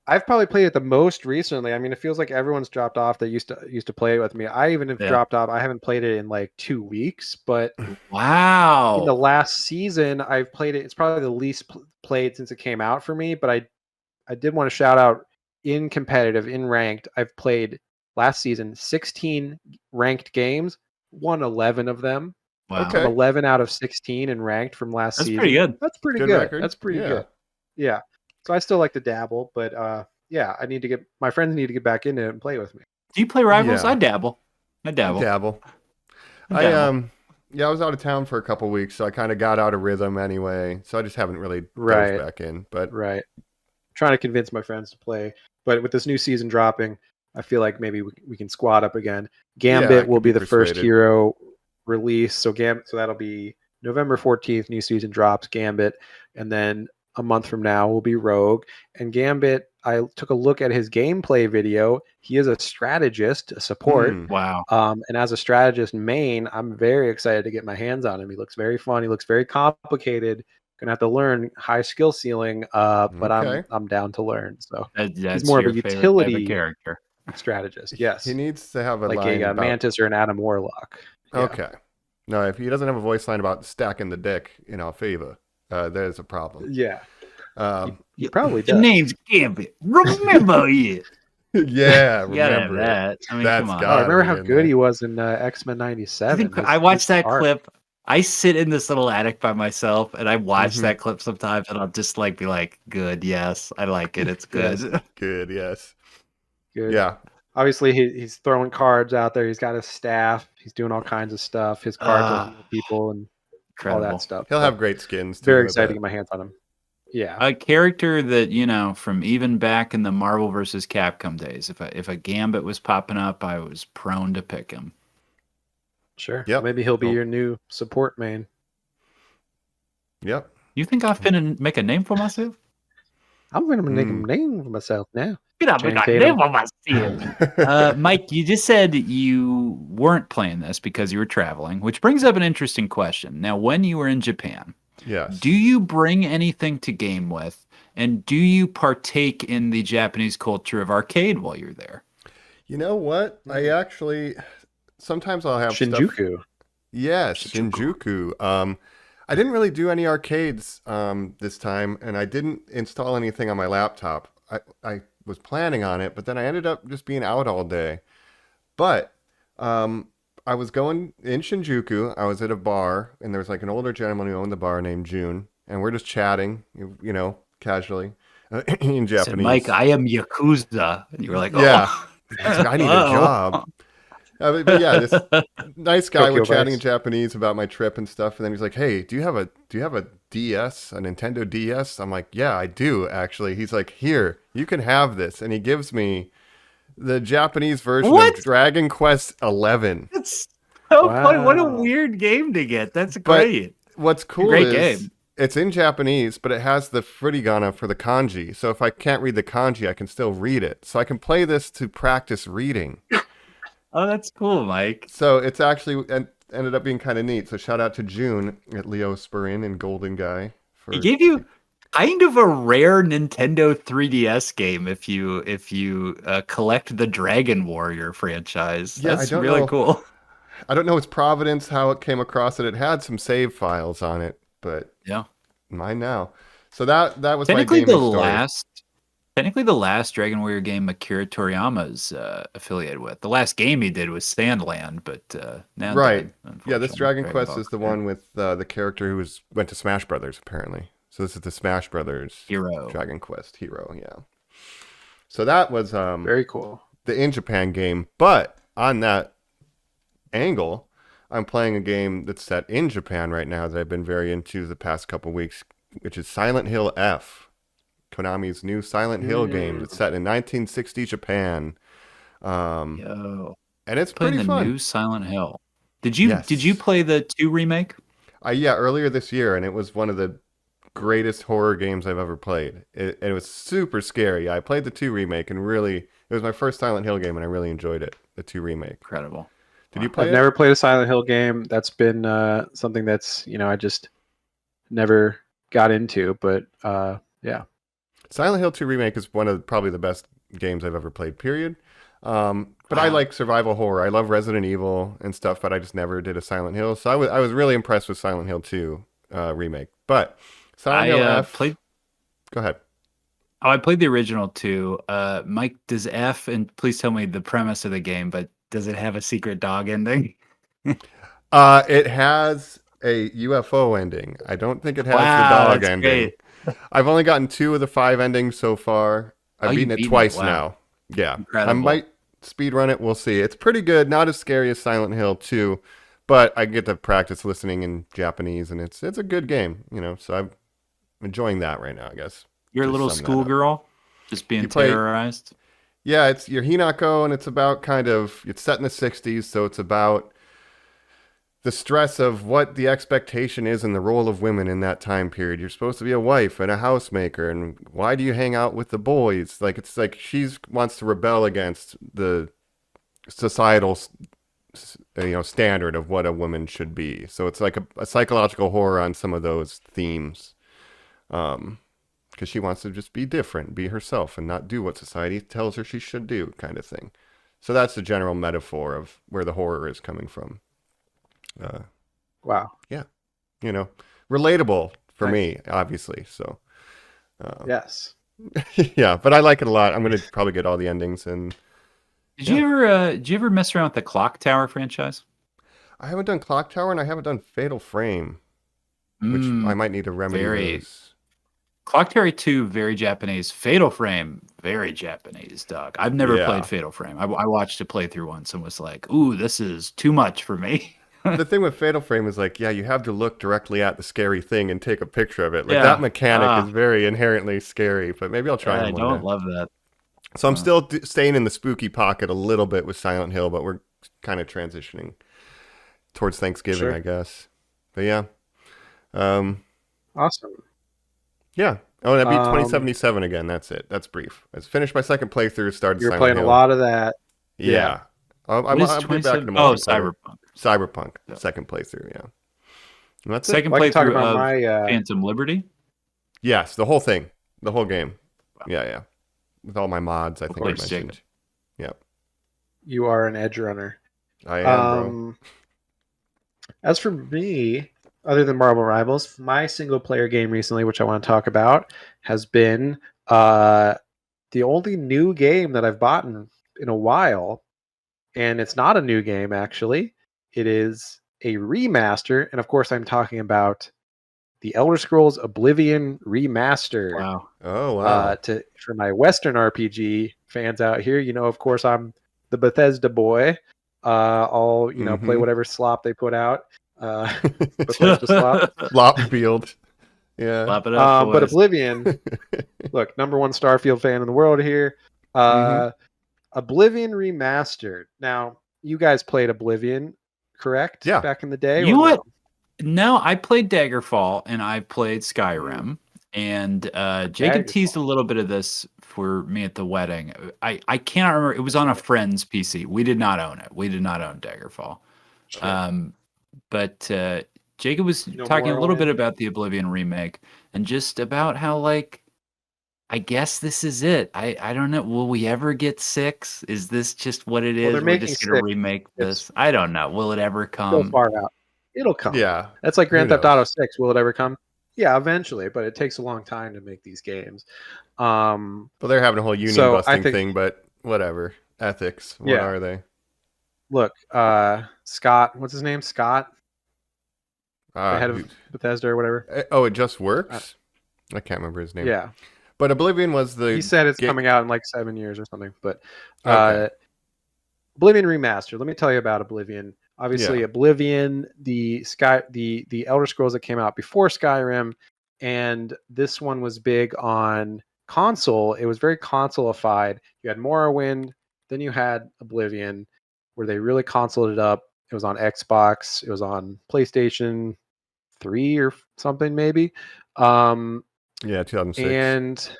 I've probably played it the most recently. I mean, it feels like everyone's dropped off that used to play it with me. I even have dropped off. I haven't played it in like 2 weeks, but wow. In the last season, I've played it. It's probably the least played since it came out for me, but I did want to shout out in competitive, in ranked. I've played last season 16 ranked games, won 11 of them. Wow. Okay. 11 out of 16 in ranked from last season. That's pretty good. That's pretty Good good. record. That's pretty good. Yeah. So I still like to dabble, but yeah, my friends need to get back into it and play with me. Do you play Rivals? Yeah. I dabble. I was out of town for a couple weeks, so I kind of got out of rhythm anyway. So I just haven't really dove back in. But trying to convince my friends to play, but with this new season dropping, I feel like maybe we can squad up again. Gambit will be the first hero release, so that'll be November 14th. New season drops Gambit, and then a month from now will be Rogue. And Gambit, I took a look at his gameplay video. He is a strategist, a support. Wow. And as a strategist main, I'm very excited to get my hands on him. He looks very fun. He looks very complicated. Gonna have to learn high skill ceiling, but Okay. I'm down to learn. So That's he's more of your a favorite type of utility character. strategist. Yes, He needs to have a like line a about. Mantis or an Adam Warlock. Yeah. Okay. No, if he doesn't have a voice line about stacking the dick in our favor, there's a problem. Yeah, Um, he probably The does. name's Gambit. Remember it. yeah, You gotta have remember it. that. I mean, That's come on. got- Oh, remember how be in good there. he was in X-Men '97? I watched that art. clip. I sit in this little attic by myself and I watch Mhm. that clip sometimes and I'll just like be like, good, yes, I like it. It's good. Yes. Good, yes. Good. Yeah. Obviously, he's throwing cards out there. He's got his staff. He's doing all kinds of stuff. His cards will heal people and all Incredible. that stuff. He'll So, have great skins too. very I excited to bet. get my hands on him. Yeah. A character that, you know, from even back in the Marvel versus Capcom days, if a Gambit was popping up, I was prone to pick him. Sure. Yep. Maybe he'll be Cool. your new support main. Yep. You think I've been make a name for myself? I'm going to make a name for myself now. Get up, Channing make a Tatum. name for myself. Mike, you just said you weren't playing this because you were traveling, which brings up an interesting question. Now, when you were in Japan, yes. do you bring anything to game with, and do you partake in the Japanese culture of arcade while you're there? You know what? I actually sometimes I'll have stuff. Shinjuku. Yes, Shinjuku. I didn't really do any arcades this time, and I didn't install anything on my laptop. I was planning on it, but then I ended up just being out all day. But I was going in Shinjuku. I was at a bar, and there was like an older gentleman who owned the bar named June, and we're just chatting, you know, casually in Japanese. Said, Mike, I am Yakuza. And you were like, oh. Yeah. He's like, I need a job. But yeah, this nice guy. Tokyo We're chatting Vice. in Japanese about my trip and stuff, and then he's like, "Hey, do you have a DS, a Nintendo DS?" I'm like, "Yeah, I do actually." He's like, "Here, you can have this," and he gives me the Japanese version What? of Dragon Quest 11. That's so funny. What a Wow. weird game to get. That's But great. what's cool Great is game. it's in Japanese, but it has the furigana for the kanji. So if I can't read the kanji, I can still read it. So I can play this to practice reading. Oh, that's cool, Mike. So it's actually ended up being kind of neat. So shout out to June at Leo Spurin and Golden Guy. For He gave you kind of a rare Nintendo 3DS game if you collect the Dragon Warrior franchise. Yeah, That's I don't really know. cool. I don't know its providence, how it came across it. It had some save files on it, but Yeah. mine now. So that was my Technically gaming the story. last Dragon Warrior game Akira Toriyama's affiliated with. The last game he did was Sandland, but now Right. died, Yeah, this unfortunately. Dragon Quest Ball is the Super one with the character who went to Smash Brothers, apparently. So this is the Smash Brothers Hero. Dragon Quest hero, yeah. So that was Very cool. the in Japan game, but on that angle, I'm playing a game that's set in Japan right now that I've been very into the past couple weeks, which is Silent Hill F, Konami's new Silent Hill game that's set in 1960 Japan. Yo. And it's Playing pretty the fun. new Silent Hill. Did you Yes. play the 2 remake? Yeah, earlier this year, and it was one of the greatest horror games I've ever played. It was super scary. I played the 2 remake, and really, it was my first Silent Hill game, and I really enjoyed it. The 2 remake. Incredible. Did you play I've it? never played a Silent Hill game. That's been something that's I just never got into. But yeah, Silent Hill 2 remake is one of probably the best games I've ever played. Period. But I Wow. like survival horror. I love Resident Evil and stuff, but I just never did a Silent Hill. So I was really impressed with Silent Hill 2 remake. But Silent Hill F. played. Go ahead. Oh, I played the original too. Mike, does F, and please tell me the premise of the game, but does it have a secret dog ending? It has a UFO ending. I don't think it has Wow, the dog that's ending. great. I've only gotten 2 of the 5 endings so far. I've Oh, you've beaten it beaten it, twice wow. now. Yeah. I Incredible. might speed run it. We'll see. It's pretty good. Not as scary as Silent Hill 2, but I get to practice listening in Japanese, and it's a good game, So I'm enjoying that right now, I guess. You're a to little sum that up. schoolgirl just being You play- terrorized. Yeah, it's your Hinako, and it's about it's set in the 60s, so it's about the stress of what the expectation is and the role of women in that time period. You're supposed to be a wife and a housemaker, and why do you hang out with the boys? Like, it's like she wants to rebel against the societal standard of what a woman should be. So it's like a psychological horror on some of those themes, because she wants to just be different, be herself, and not do what society tells her she should do, kind of thing. So that's the general metaphor of where the horror is coming from. Wow. Yeah, relatable for Nice. me, obviously. So Yes. yeah, but I like it a lot. I'm gonna probably get all the endings. And Did you ever mess around with the Clock Tower franchise? I haven't done Clock Tower, and I haven't done Fatal Frame, which I might need to remedy those. Clock Tower 2, very Japanese. Fatal Frame, very Japanese, Doug. I've never played Fatal Frame. I watched a playthrough once and was like, ooh, this is too much for me. The thing with Fatal Frame is like, you have to look directly at the scary thing and take a picture of it. Like that mechanic is very inherently scary, but maybe I'll try it. I don't love that. So I'm still staying in the spooky pocket a little bit with Silent Hill, but we're kind of transitioning towards Thanksgiving, I guess. But yeah. Awesome. Yeah. Oh, and I beat 2077 again. That's it. That's brief. I finished my second playthrough, started You're Silent playing Hill. a lot of that. Yeah. I'll be back in a moment. Cyberpunk. Cyberpunk. Second playthrough, yeah. And that's Second it. playthrough of Phantom Liberty? Yes, the whole thing. The whole game. Wow. Yeah. With all my mods, I think I mentioned. Jacob. Yep. You are an edge runner. I am, bro. As for me, other than Marvel Rivals, my single player game recently, which I want to talk about, has been the only new game that I've bought in a while. And it's not a new game, actually. It is a remaster. And of course, I'm talking about the Elder Scrolls Oblivion Remastered. Wow. Oh, wow. For my Western RPG fans out here, of course, I'm the Bethesda boy. I'll, play whatever slop they put out. Bethesda slop. Slopfield. Yeah. Slop it up, but Oblivion, look, number one Starfield fan in the world here. Oblivion Remastered. Now, you guys played Oblivion, correct? Yeah. Back in the day? You know what? No, I played Daggerfall and I played Skyrim. And Jacob teased a little bit of this for me at the wedding. I cannot remember. It was on a friend's PC. We did not own it. We did not own Daggerfall. Sure. But Jacob was talking a little bit about the Oblivion remake and just about how, like, I guess this is it. I don't know. Will we ever get 6? Is this just what it is? We're just going to remake this. I don't know. Will it ever come? So far out. It'll come. Yeah. That's like Grand Theft Auto 6. Will it ever come? Yeah, eventually, but it takes a long time to make these games. Well, they're having a whole union busting thing, but whatever. Ethics. What are they? Look, Scott, what's his name? Scott? The head of Bethesda or whatever. Oh, it just works? I can't remember his name. Yeah. But Oblivion was He said it's coming out in like 7 years or something. But Oblivion Remastered. Let me tell you about Oblivion. Obviously, Oblivion, the Elder Scrolls that came out before Skyrim, and this one was big on console. It was very console-ified. You had Morrowind, then you had Oblivion, where they really consoled it up. It was on Xbox. It was on PlayStation 3 or something, maybe. 2006. And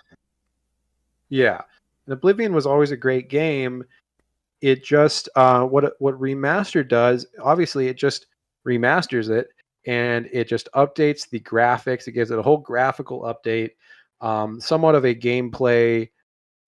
Oblivion was always a great game. It just what Remastered does, obviously it just remasters it and it just updates the graphics. It gives it a whole graphical update, somewhat of a gameplay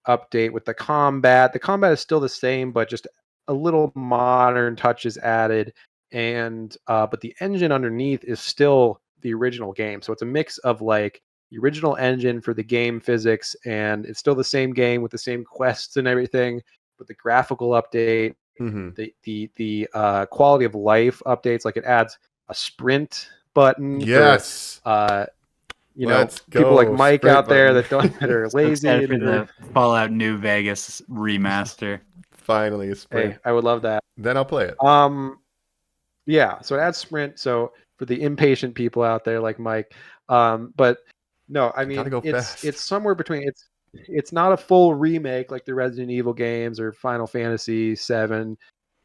update with the combat. The combat is still the same, but just a little modern touches added. And but the engine underneath is still the original game. So it's a mix of like the original engine for the game physics, and it's still the same game with the same quests and everything. But the graphical update, the quality of life updates, like it adds a sprint button. Yes. For, people like Mike sprint out there that are lazy. For the Fallout New Vegas remaster. Finally, a sprint. Hey, I would love that. Then I'll play it. Yeah. So it adds sprint. So for the impatient people out there like Mike, but no, I mean it's somewhere between. It's not a full remake like the Resident Evil games or Final Fantasy VII.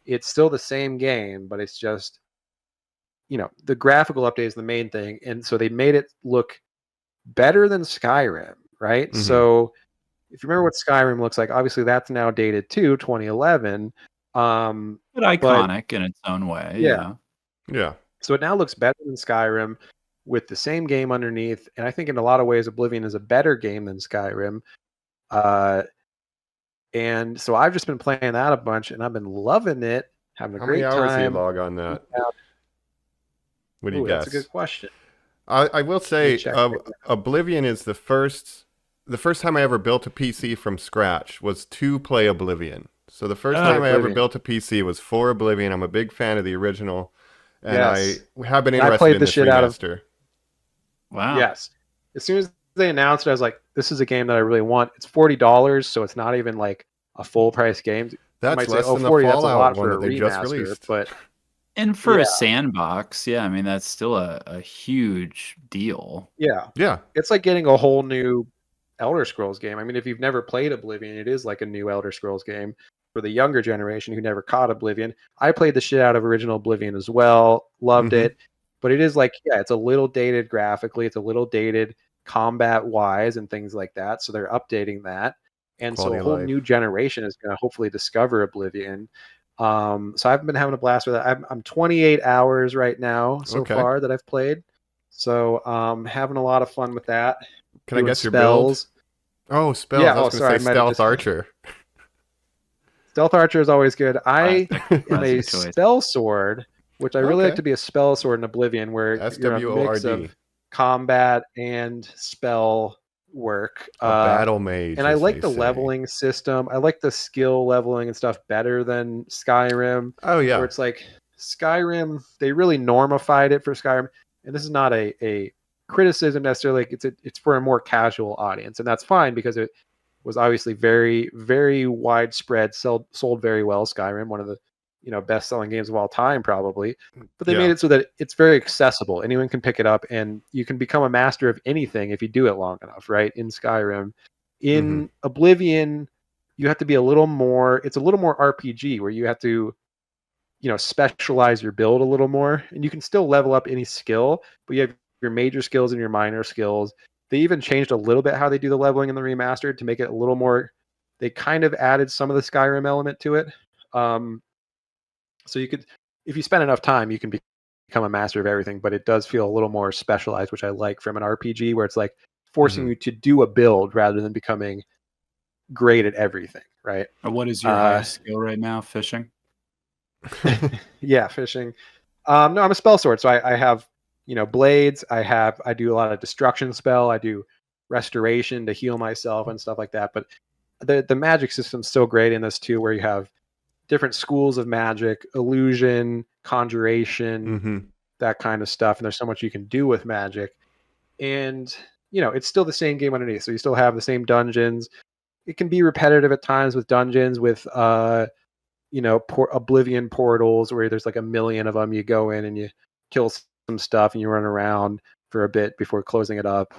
It's still the same game, but it's just the graphical update is the main thing, and so they made it look better than Skyrim, right? Mhm. So if you remember what Skyrim looks like, obviously that's now dated to 2011. But iconic in its own way. Yeah. Yeah. So it now looks better than Skyrim with the same game underneath, and I think in a lot of ways Oblivion is a better game than Skyrim. And so I've just been playing that a bunch, and I've been loving it, having a How many great hours do you time. log on that? What do you Ooh, guess? that's a good question. I will say check right now. Oblivion is the first time I ever built a PC from scratch was to play Oblivion. So the first time I ever Oblivion. built a PC was for Oblivion. I'm a big fan of the original, and Yes. I have been And I interested played in the this shit out of- remaster. Wow. Yes. As soon as they announced it, I was like, this is a game that I really want. It's $40, so it's not even like a full price game. You That's might less say, than the 40, that's a Fallout lot one for that a they just remaster, released. but And for Yeah. a sandbox, yeah, I mean, that's still a huge deal. yeah. Yeah. It's like getting a whole new Elder Scrolls game. I mean, if you've never played Oblivion, it is like a new Elder Scrolls game for the younger generation who never caught Oblivion. I played the shit out of original Oblivion as well, loved Mhm. it, but it is like, yeah, it's a little dated graphically, it's a little dated combat wise and things like that. So they're updating that, and Quality so a of whole life. new generation is going to hopefully discover Oblivion. So I've been having a blast with it. I'm 28 hours right now so Okay. far that I've played. So having a lot of fun with that. Can I Doing guess your build? spells. Oh, spells. Yeah, I was oh, going sorry, I to say might have Stealth just- Archer. Stealth Archer is always good. I am a Classic choice. spell sword, which I really like Okay. to be a spell sword in Oblivion, where you're a mix SWORD. of combat and spell work. A battle mage. And I as like they the say. leveling system. I like the skill leveling and stuff better than Skyrim. Oh, yeah. Where it's like Skyrim, they really normified it for Skyrim, and this is not a criticism necessarily. Like it's for a more casual audience, and that's fine because it was obviously very, very widespread, sold very well. Skyrim, one of the best selling games of all time, probably. But they Yeah. made it so that it's very accessible. Anyone can pick it up, and you can become a master of anything if you do it long enough. Right? In Skyrim, in Oblivion, you have to be a little more. It's a little more RPG, where you have to specialize your build a little more, and you can still level up any skill, but you have your major skills and your minor skills. They even changed a little bit how they do the leveling in the remastered to make it a little more. They kind of added some of the Skyrim element to it. So you could, if you spend enough time, you can become a master of everything, but it does feel a little more specialized, which I like from an RPG where it's like forcing you to do a build rather than becoming great at everything, right? What is your highest skill right now? Fishing? Yeah, fishing. No, I'm a spell sword, so I have blades. I do a lot of destruction spell. I do restoration to heal myself and stuff like that. But the magic system's so great in this too, where you have different schools of magic, illusion, conjuration, that kind of stuff. And there's so much you can do with magic. And it's still the same game underneath. So you still have the same dungeons. It can be repetitive at times with dungeons, with Oblivion portals where there's like a million of them. You go in and you kill some stuff and you run around for a bit before closing it up.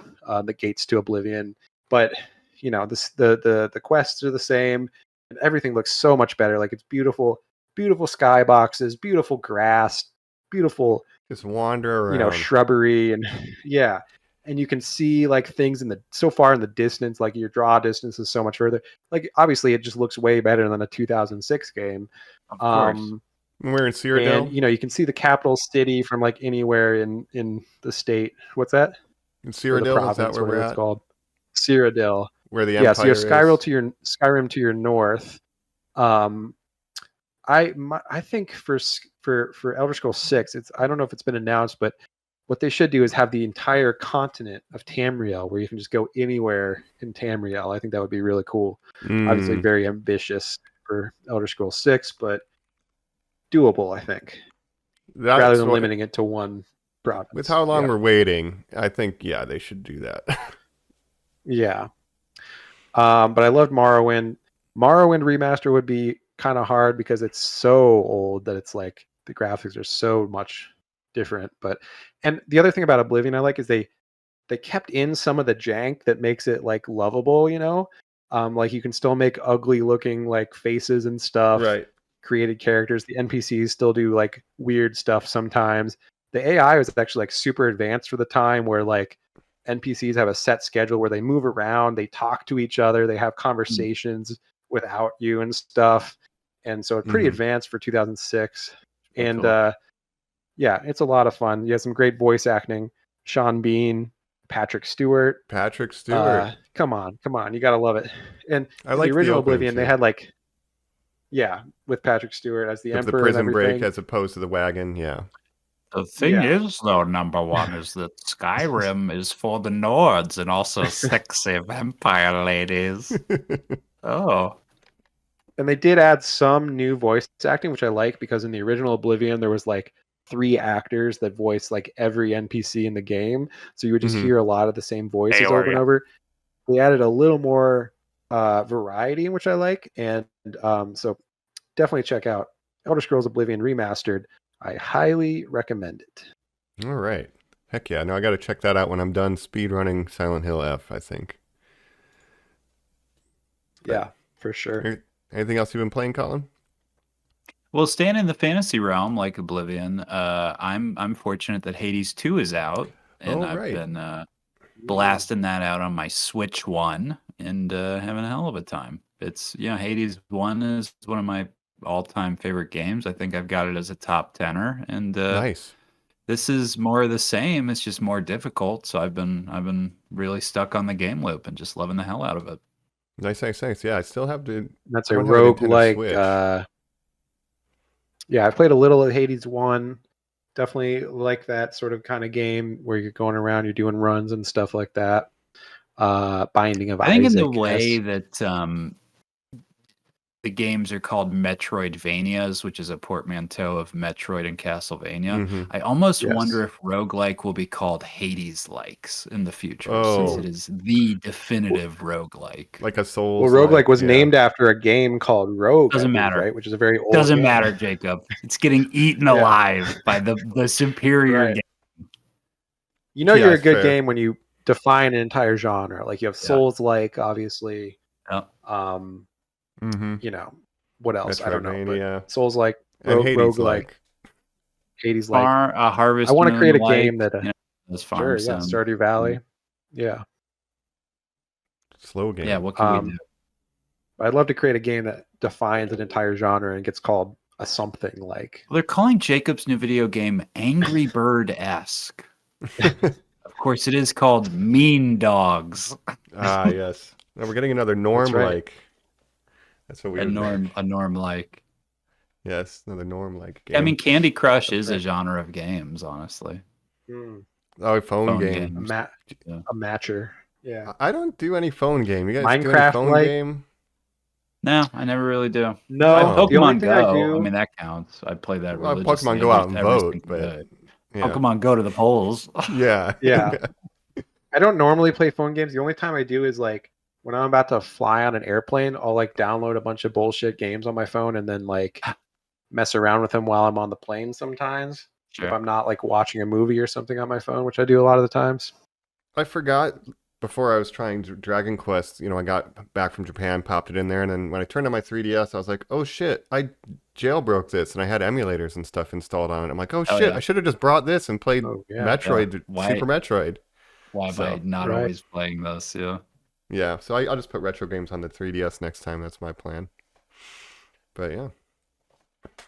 The gates to Oblivion, but the quests are the same, and everything looks so much better. Like it's beautiful, beautiful skyboxes, beautiful grass, beautiful Just wander around. shrubbery, and yeah. And you can see like things so far in the distance, like your draw distance is so much further. Like obviously it just looks way better than a 2006 game. Of course. We're in Cyrodiil. And you can see the capital city from like anywhere in the state. What's that? In Or the Cyrodiil, is that province, where we're whatever it's at? called. Cyrodiil. Where the Empire Yeah, so you have is? Skyrim to your north. I think for Elder Scrolls 6, I don't know if it's been announced, but what they should do is have the entire continent of Tamriel, where you can just go anywhere in Tamriel. I think that would be really cool. Obviously, very ambitious for Elder Scrolls 6, but doable, I think, rather than limiting it to one province. With how long Yeah. we're waiting, I think, they should do that. Yeah. But I loved Morrowind. Morrowind remaster would be kind of hard because it's so old that it's like the graphics are so much different. And the other thing about Oblivion I like is they kept in some of the jank that makes it like lovable, like you can still make ugly looking like faces and stuff. Right. Created characters. The NPCs still do like weird stuff sometimes. the AI was actually like super advanced for the time, where like NPCs have a set schedule where they move around, they talk to each other, they have conversations without you and stuff. And so it's pretty advanced for 2006. And cool. yeah, it's a lot of fun. You have some great voice acting. Sean Bean, Patrick Stewart. Patrick Stewart. Come on, you gotta love it. And I in like the original opening, Oblivion, they too. had like, yeah, with Patrick Stewart as the The Emperor and prison everything. break as opposed to the wagon. Yeah. The thing Yeah. is, though, number one, is that Skyrim is for the Nords and also sexy vampire ladies. Oh. And they did add some new voice acting, which I like, because in the original Oblivion, there was like 3 actors that voiced like every NPC in the game. So you would just hear a lot of the same voices over and over. They added a little more variety, which I like. And so definitely check out Elder Scrolls Oblivion Remastered. I highly recommend it. All right. Heck yeah. No, I got to check that out when I'm done speedrunning Silent Hill F, I think. But yeah, for sure. Anything else you've been playing, Colin? Well, staying in the fantasy realm like Oblivion, I'm fortunate that Hades 2 is out, and I've been blasting that out on my Switch 1 and having a hell of a time. It's Hades 1 is one of my all-time favorite games. I think I've got it as a top 10er, and Nice. this is more of the same. It's just more difficult, so I've been really stuck on the game loop and just loving the hell out of it. Nice. Yeah, I still have to. That's a roguelike. Yeah, I played a little of Hades 1. Definitely like that sort of kind of game where you're going around, you're doing runs and stuff like that. Binding of I think Isaac. in the way that the games are called Metroidvanias, which is a portmanteau of Metroid and Castlevania. I almost wonder if roguelike will be called Hades-likes in the future, since it is the definitive roguelike. Like a Souls. Well, roguelike was named after a game called Rogue. Doesn't matter, right? Which is a very old Doesn't game. matter, Jacob. It's getting eaten alive by the superior game. You know you're a good game when you define an entire genre. Like you have Souls-like, obviously. You know, what else? I don't know. But Souls-like, roguelike, Hades-like. Harvest. I want to create a game that sure, Stardew Valley. Yeah. Slow game. Yeah, what can we do? I'd love to create a game that defines an entire genre and gets called a something like. Well, they're calling Jacob's new video game Angry Bird-esque. Of course, it is called Mean Dogs. Ah, yes. Now we're getting another Norm-like. That's what we a norm like. Yes, another Norm-like game. I mean, Candy Crush is a genre of games, honestly. Oh, phone game. A matcher. Yeah. I don't do any phone game. You guys Minecraft do any phone game? No, I never really do. No, Pokemon Go. I mean, that counts. I play that. Well, Pokemon Go out and vote, but Pokemon Go to the polls. Yeah. I don't normally play phone games. The only time I do is like when I'm about to fly on an airplane, I'll like download a bunch of bullshit games on my phone and then like mess around with them while I'm on the plane sometimes. Sure. If I'm not like watching a movie or something on my phone, which I do a lot of the times. I forgot before I was trying Dragon Quest, I got back from Japan, popped it in there, and then when I turned on my 3DS, I was like, oh shit, I jailbroke this, and I had emulators and stuff installed on it. I'm like, oh shit, I should have just brought this and played Metroid, Super Metroid. Why am I not always playing this? Yeah, so I'll just put retro games on the 3DS next time. That's my plan. But yeah.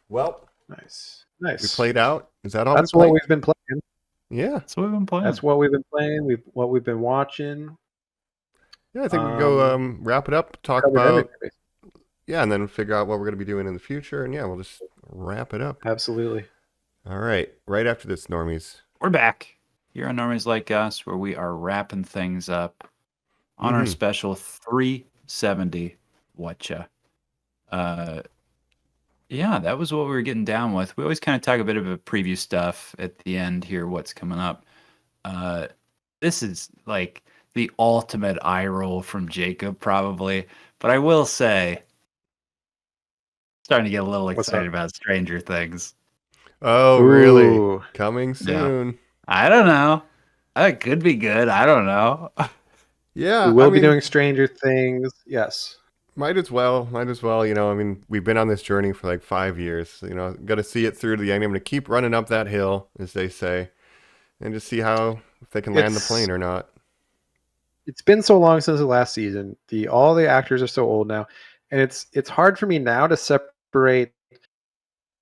Well, nice. We played out. Is that all? That's what we've been playing. Yeah, that's what we've been playing. That's what we've been playing. What we've been watching. Yeah, I think we can go wrap it up. Talk about and then figure out what we're going to be doing in the future, and we'll just wrap it up. Absolutely. All right, right after this, Normies. We're back here on Normies Like Us, where we are wrapping things up on our special 370 Whatcha. Yeah, that was what we were getting down with. We always kind of talk a bit of a preview stuff at the end here, what's coming up. This is like the ultimate eye roll from Jacob, probably. But I will say, starting to get a little excited about Stranger Things. Oh, really? Coming soon. Yeah. I don't know. It could be good. I don't know. Yeah. We will be doing Stranger Things. Yes. Might as well. Might as well. You know, I mean, we've been on this journey for like 5 years. You know, got to see it through to the end. I'm going to keep running up that hill, as they say, and just see how if they can land the plane or not. It's been so long since the last season. All the actors are so old now, and it's hard for me now to separate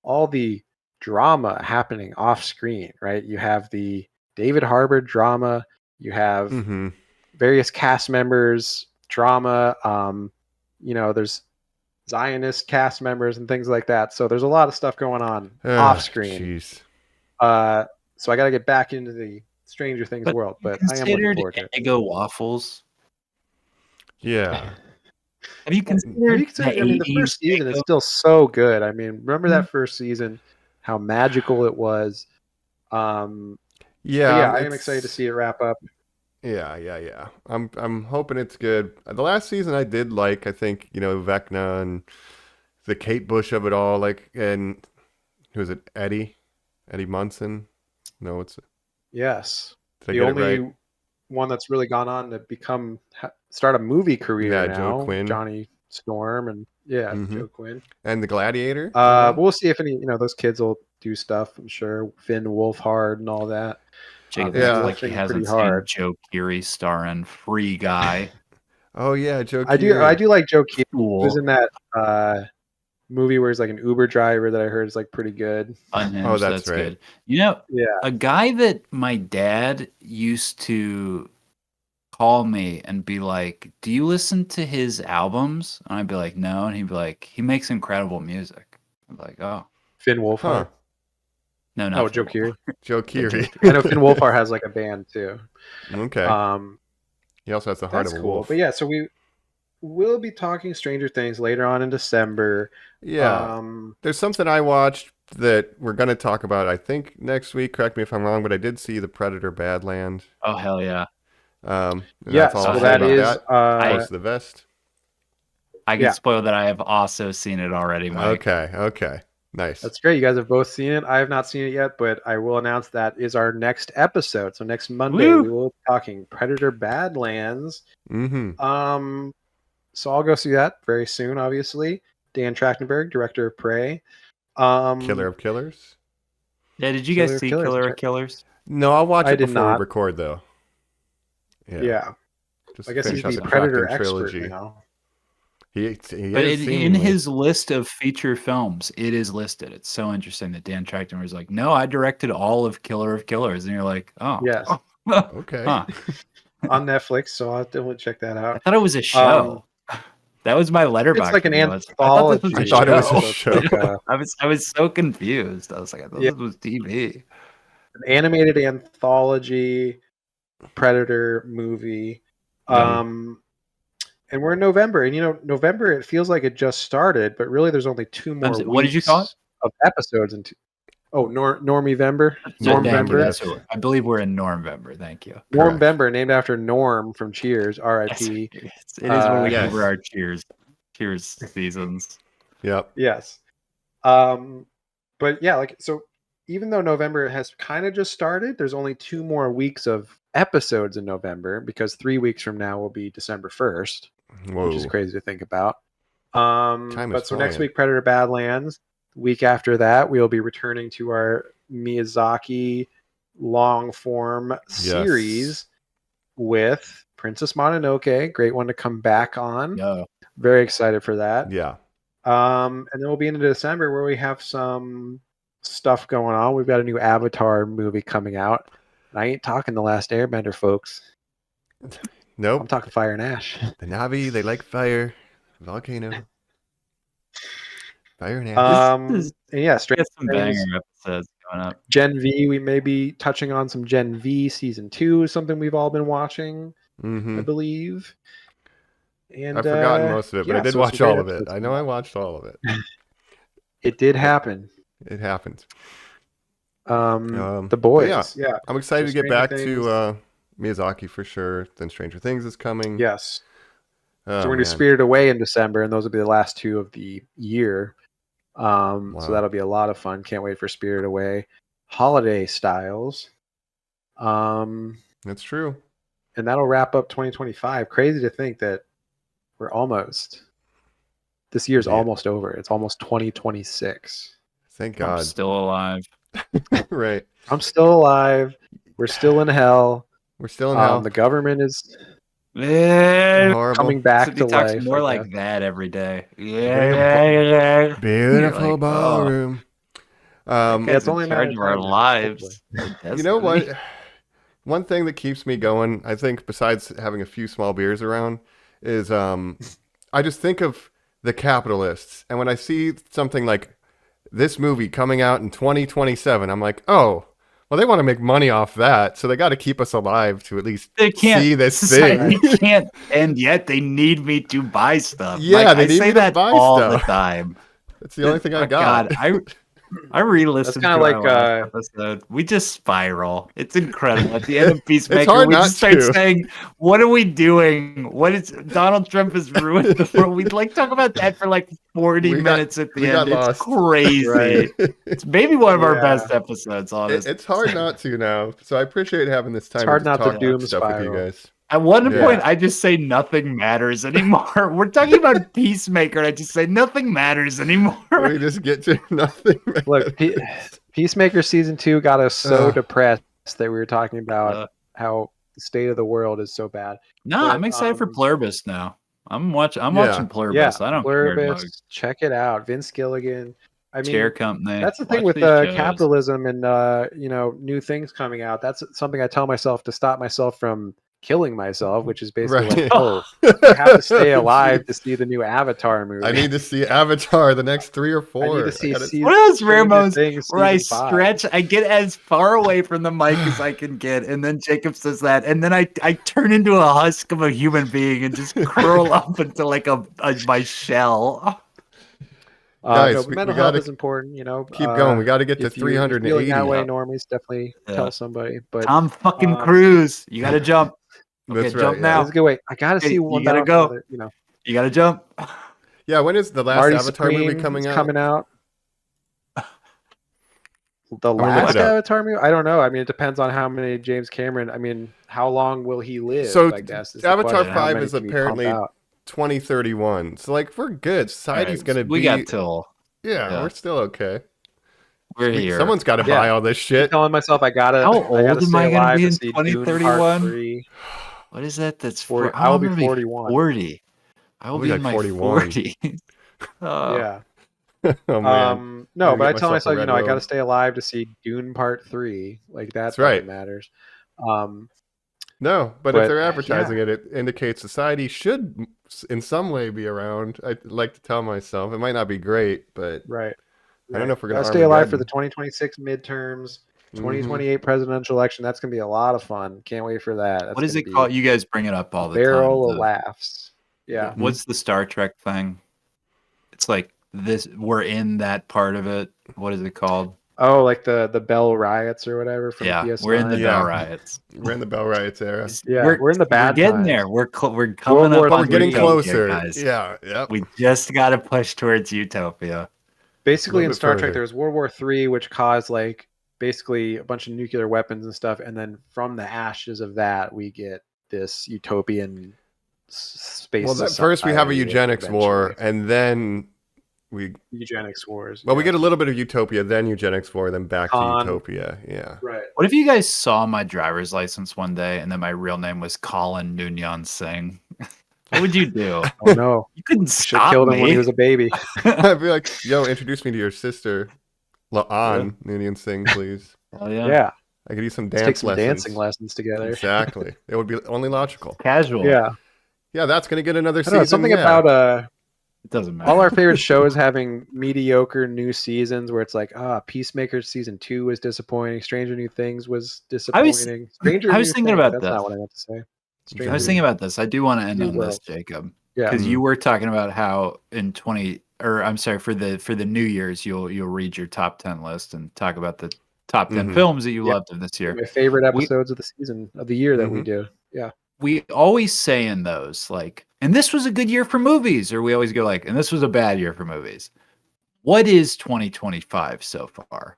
all the drama happening off screen. Right? You have the David Harbour drama. You have Mm-hmm. various cast members drama. There's Zionist cast members and things like that. So there's a lot of stuff going on off screen. Jeez. So I got to get back into the Stranger Things world, but I am looking Considered forward to it. Eggo waffles. Yeah. Have you considered? I mean, the first season is still so good. I mean, remember that first season, how magical it was. Yeah. I am excited to see it wrap up. Yeah. I'm hoping it's good. The last season I did like. I think Vecna and the Kate Bush of it all. Like, and who is it? Eddie Munson. No, it's Yes, did I the get it only right? one that's really gone on to start a movie career Yeah, now. Joe Quinn. Johnny Storm, and Joe Quinn. And the Gladiator. But we'll see if any those kids will do stuff. I'm sure Finn Wolfhard and all that. Jacob Yeah. acts like he hasn't seen Joe Keery star in Free Guy. Oh yeah, Joe. I do like Joe Keery. Cool. He was in that movie where he's like an Uber driver that I heard is like pretty good. Unhinged, Oh, that's right. good. You know, Yeah. a guy that my dad used to call me and be like, "Do you listen to his albums?" And I'd be like, "No," and he'd be like, "He makes incredible music." I'm like, "Oh, Finn Wolfhard. no, no." Oh, Joe Keery. Joe Keery. I know Finn Wolfhard has like a band too. Okay. He also has the heart That's of a cool. wolf. But yeah, so we'll be talking Stranger Things later on in December. Yeah. There's something I watched that we're going to talk about, I think, next week. Correct me if I'm wrong, but I did see The Predator Badland. Oh, hell yeah. And Yes, that's all well, I'll say that about is, that. Close to the vest. I can spoil that I have also seen it already, Mike. Okay. Nice. That's great. You guys have both seen it. I have not seen it yet, but I will announce that is our next episode. So next Monday, we will be talking Predator Badlands. Mm-hmm. So I'll go see that very soon, obviously. Dan Trachtenberg, director of Prey. Killer of Killers? Yeah, did you guys see Killer of Killers? No, I'll watch it did before not. we record, though. Yeah. Just I guess finish he's out the the Predator Kraken expert trilogy. now. But in his list of feature films, it is listed. It's so interesting that Dan Trachtenberg is like, "No, I directed all of Killer of Killers," and you're like, "Oh, yes, okay." Huh. On Netflix, so I'll definitely check that out. I thought it was a show. That was my letterbox. It's like an review. anthology. I thought it was a show. I was so confused. I was like, I thought this was TV. An animated anthology Predator movie. And we're in November, and November, it feels like it just started, but really there's only 2 more weeks what did you call it? Of episodes. Normie-vember. Normvember. I believe we're in Normvember. Thank you. Normvember, named after Norm from Cheers, R.I.P. It is when we cover our Cheers seasons. Yep. Yes. But yeah, so even though November has kind of just started, there's only 2 more weeks of episodes in November, because 3 weeks from now will be December 1st. Whoa. Which is crazy to think about. But so next week, Predator Badlands. Week after that, we'll be returning to our Miyazaki long form series with Princess Mononoke. Great one to come back on. Yeah. Very excited for that. Yeah. And then we'll be into December, where we have some stuff going on. We've got a new Avatar movie coming out. And I ain't talking The Last Airbender, folks. Nope. I'm talking Fire and Ash. The Na'vi, they like fire. Volcano. Fire and Ash. And yeah, Get some banger episodes coming up. Gen V, we may be touching on some Gen V season 2, something we've all been watching, I believe. And I've forgotten most of it, but I did watch all of it. I know I watched all of it. It did happen. It happened. The Boys. Yeah. I'm excited to get back to Miyazaki for sure. Then Stranger Things is coming. Yes. So we're going to do Spirited Away in December, and those will be the last 2 of the year. So that'll be a lot of fun. Can't wait for Spirited Away. Holiday Styles. That's true. And that'll wrap up 2025. Crazy to think that we're almost This year's Yeah. almost over. It's almost 2026. Thank I'm God. still alive. Right. I'm still alive. We're still in hell. We're still in hell. The government is Horrible. coming back He to talks life. more I like guess. that every day. Beautiful You're like, ballroom. Yeah, Guy's it's in only a matter charge of of our time now, lives. You know what? One thing that keeps me going, I think, besides having a few small beers around, is I just think of the capitalists. And when I see something like this movie coming out in 2027, I'm like, oh, well, they want to make money off that. So they got to keep us alive to at least They can't. see this Society thing. can't end yet. They need me to buy stuff. Yeah, Like, they I need say me to that buy all stuff. the time. That's the only thing I Oh, got. God, I re-listened to kinda our like, last episode. We just spiral. It's incredible. At the end of Peacemaker, hard we not just start to. saying, "What are we doing? What is Donald Trump has ruined the world?" We'd like talk about that for like 40 minutes at the we end. got It's lost. crazy. Right. It's maybe one of our Yeah. best episodes. Honestly, It's hard not to now. So I appreciate having this time hard to just not to talk doom about stuff with you spiral. guys. At one Yeah. point, I just say nothing matters anymore. We're talking about Peacemaker. And I just say nothing matters anymore. We just get to nothing. Look, Peacemaker season 2 got us so Ugh. depressed that we were talking about Uh, how the state of the world is so bad. No, But, I'm excited for Pluribus now. I'm watching Yeah. Pluribus. I don't care, dog. Pluribus, check it out. Vince Gilligan. I mean, Chair company. that's the thing Watch with these shows. capitalism and new things coming out. That's something I tell myself to stop myself from killing myself, which is basically Right. like, oh, I have to stay alive to see the new Avatar movie. I need to see Avatar the next 3 or 4. I need to see gotta- season, One of those rare Stranger moments Things where I season 5. stretch, I get as far away from the mic as I can get, and then Jacob says that, and then I turn into a husk of a human being and just curl up into like my shell. Guys, but we mental health gotta is important, Keep going. We got to get to If you're feeling 380. that way, normies, definitely Yeah. tell somebody. But Tom fucking um, Cruise, you gotta jump. Okay, That's jump right, now. That's a good way. I gotta Hey, see you one. gotta go. Another, You gotta jump. Yeah, when is the last Marty Avatar movie Supreme coming is out? coming out. The gonna look last it up. Avatar movie? I don't know. I mean, it depends on how many James Cameron. I mean, how long will he live? So I guess is the Avatar question. How 5 many is can we pump apparently out? 2031. So like we're good. Society's Alright, gonna be. We got till yeah, we're still okay. we're here. Someone's got to buy all this shit. Telling myself I gotta. How I gotta old am stay I gonna alive be to in see Dune Part 2031? 3. What is that? That's 40 I I will will be 41. 40. I will I'll be be in like my 41. 40s. Yeah. Oh man. No, Gonna but I get tell myself a myself, red I gotta robe. stay alive to see Dune Part 3. Like that That's right. fucking matters. No, but if But, they're advertising it, it indicates society should in some way be around. I like to tell myself it might not be great, but Right. I don't know if we're Gotta gonna stay alive for the Armageddon. 2026 midterms, Mhm. 2028 presidential election. That's gonna be a lot of fun. Can't wait for that. That's What is gonna it be called? You guys bring it up all the barrel time. of laughs. Yeah. What's the Star Trek thing? It's like this. We're in that part of it. What is it called? Oh, like the Bell riots or whatever from Yeah, PS9. we're in the Yeah. Bell Riots. We're in the Bell Riots era. Yeah, we're in the bad We're getting times. there. We're coming World up War on But we're getting utopia, closer. guys. Yeah, yep. We just got to push towards utopia. Basically, A in little bit Star Trek, further. there was World War III, which caused like basically a bunch of nuclear weapons and stuff, and then from the ashes of that, we get this utopian space. Well, first we have a society eugenics war, eventually. and then we Eugenics wars. we yeah. get a little bit of utopia, then eugenics war, then back Con. to utopia. Yeah. right. What if you guys saw my driver's license one day and then my real name was Colin Nunyan Singh? What would you do? Oh no! You couldn't Should stop killed him me. when he was a baby. I'd be like, yo, introduce me to your sister, La'an Nunyan Singh, please. Oh, yeah. Yeah, I could use some let's dance take some lessons. dancing lessons together. Exactly. It would be only logical. Casual. Yeah, Yeah, that's gonna get another I don't know, season. something yeah. about It doesn't matter. all our favorite shows having mediocre new seasons where it's like, Peacemaker season 2 was disappointing. Stranger New Things was disappointing. Stranger I was New thinking Things, about that's this. not what I meant to say. I Stranger was thinking about this. I do want to end New on world. this, Jacob, Yeah. because you were talking about how in for the New Year's you'll read your top 10 list and talk about the top 10 Mhm. films that you Yeah. loved of this year. My favorite episodes of the season of the year that we Mhm. do. Yeah. We always say in those like, and this was a good year for movies, or we always go like, and this was a bad year for movies. What is 2025 so far?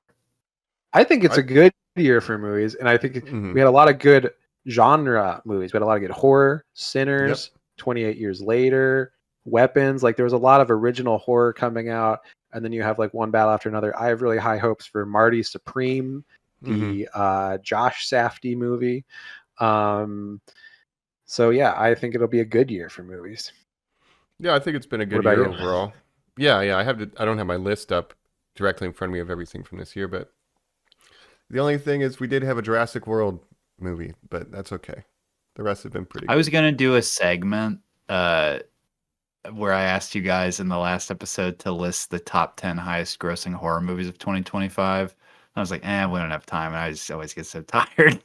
I think it's a good year for movies, and I think Mhm. we had a lot of good genre movies. We had a lot of good horror, Sinners, 28 Years Later, weapons. Like there was a lot of original horror coming out, and then you have like one battle after another. I have really high hopes for Marty Supreme, the Josh Safdie movie. So yeah, I think it'll be a good year for movies. Yeah, I think it's been a good What about year you? overall. Yeah, I don't have my list up directly in front of me of everything from this year, but the only thing is we did have a Jurassic World movie, but that's okay. The rest have been pretty I was good. gonna do a segment where I asked you guys in the last episode to list the top 10 highest grossing horror movies of 2025. I was like, we don't have time. And I just always get so tired.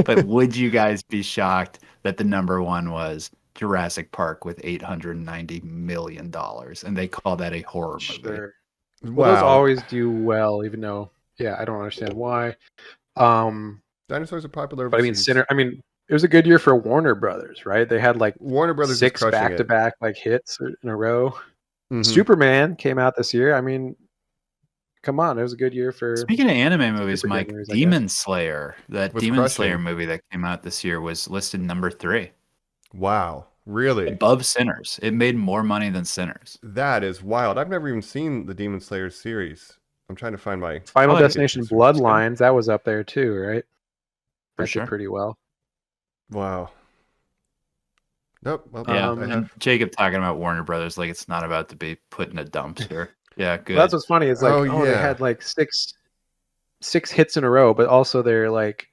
But would you guys be shocked that the number one was Jurassic Park with $890 million? And they call that a horror movie. Sure. Well, those Wow. always do well, even though, yeah, I don't understand why. Dinosaurs are popular But I mean, overseas. it was a good year for Warner Brothers, right? They had like Warner Brothers is 6 crushing it. back-to-back like hits in a row. Mhm. Superman came out this year. I mean, come on, it was a good year for. Speaking of anime movies, Super good Mike, movies, I guess. Demon Slayer, that Was Demon crushing. Slayer movie that came out this year was listed number 3, Wow, really? above Sinners. It made more money than Sinners. That is wild. I've never even seen the Demon Slayer series. I'm trying to find my Final Oh, yeah. Destination Bloodlines, that was up there too, right? For That sure. did pretty well. Wow. Nope. Well, Yeah, I and have. Jacob talking about Warner Brothers like it's not about to be put in a dumpster. Yeah, good. Well, that's what's funny. It's like, Oh, they yeah. had like six hits in a row, but also they're like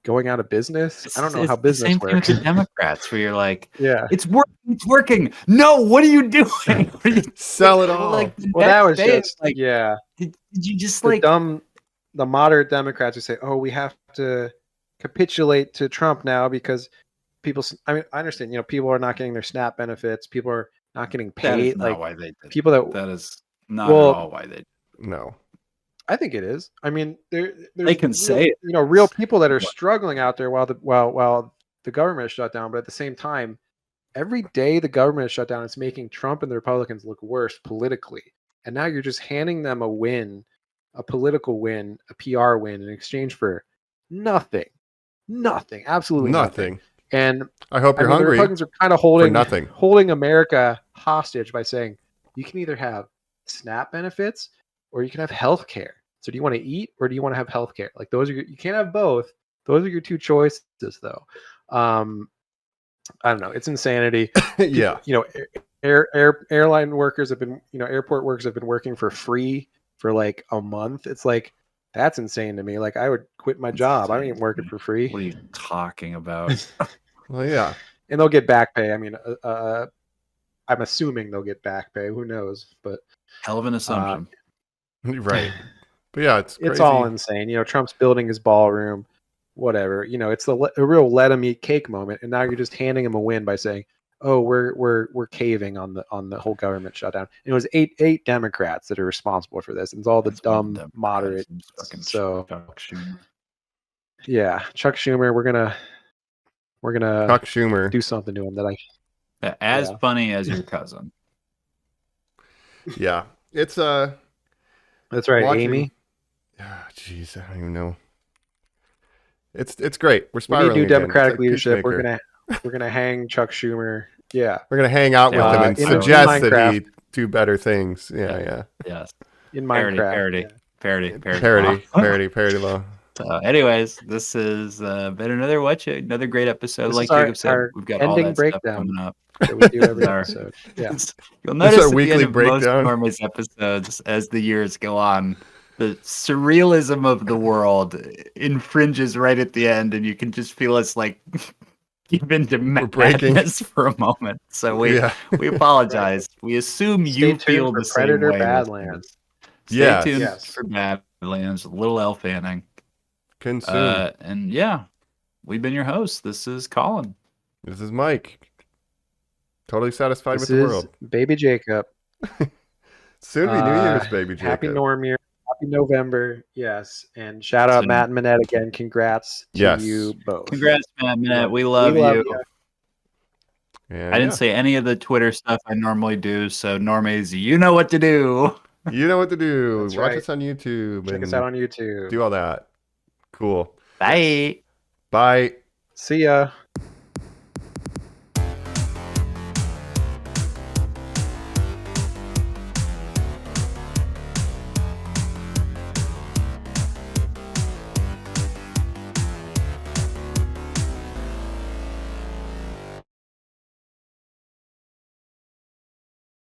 going out of business. I don't know how the business same thing with works. the Democrats, where you're like, Yeah. it's working, it's working. No, what are you doing? What are you- Sell it all. Like, the Well, that next was day, it's just like, yeah. did you just The moderate Democrats who say, "Oh, we have to capitulate to Trump now because people." I mean, I understand. People are not getting their SNAP benefits. People are not getting that is paid. not Like why they did. people That is not Well, at all why they did. No. I think it is. I mean, there's They can real, say it. real people that are What? struggling out there while the government is shut down. But at the same time, every day the government is shut down, it's making Trump and the Republicans look worse politically. And now you're just handing them a win, a political win, a PR win in exchange for nothing, absolutely nothing. And I hope you're the hungry. Republicans are kind of nothing. holding America hostage by saying you can either have SNAP benefits or you can have health care. So do you want to eat or do you want to have health care? Like you can't have both. Those are your two choices though. I don't know. It's insanity. Yeah. Airline workers have been, airport workers have been working for free for like a month. It's like, that's insane to me. Like I would quit my job. I ain't working for free. What are you talking about? Well, yeah. And they'll get back pay. I mean, I'm assuming they'll get back pay. Who knows? But Hell of an assumption. Right. But yeah, it's crazy. it's all insane. Trump's building his ballroom, whatever. It's a real let him eat cake moment. And now you're just handing him a win by saying, "Oh, we're caving on the whole government shutdown." And it was eight Democrats that are responsible for this. And it's all the That's one of dumb them moderate. fucking So Chuck Schumer. yeah, Chuck Schumer, we're gonna Chuck Schumer. do something to him that Yeah, as Yeah. funny as your cousin. Yeah. It's That's right, watching- Amy. Jeez, I don't even know. It's great. We're We spiraling. need new again. Democratic It's like leadership. Peacemaker. We're gonna hang Chuck Schumer. Yeah, We're gonna hang out with him and in suggest that Minecraft. he do better things. Yeah. Yes. in Parody, Minecraft. parody, yeah. Parody law. So, anyways, this has been another Whatcha, another great episode. This like is our- Jacob said, our we've got all ending that stuff breakdown. coming up. That we do every Our- episode. Yeah. You'll notice our at the weekly end of breakdown. most Normies episodes, as the years go on, the surrealism of the world infringes right at the end, and you can just feel us like give into breaking. madness for a moment. So we Yeah. we apologize. We assume Stay you tuned feel for the same Predator way. Badlands. Stay Yes. tuned Yes. for Badlands, Little L Fanning. Consume. And yeah, we've been your hosts. This is Colin. This is Mike. Totally satisfied This with the is world. Baby Jacob. Soon to be New Year's, baby Jacob. Happy Normie. Happy November. Yes. And shout out So- Matt and Manette again. Congrats to Yes. you both. Congrats, Matt Minette. We love love you. ya. And I didn't say any of the Twitter stuff I normally do, so normies, you know what to do. You know what to do. That's Watch right. us on YouTube. Check and us out on YouTube. do all that. Cool. Bye. Bye. See ya.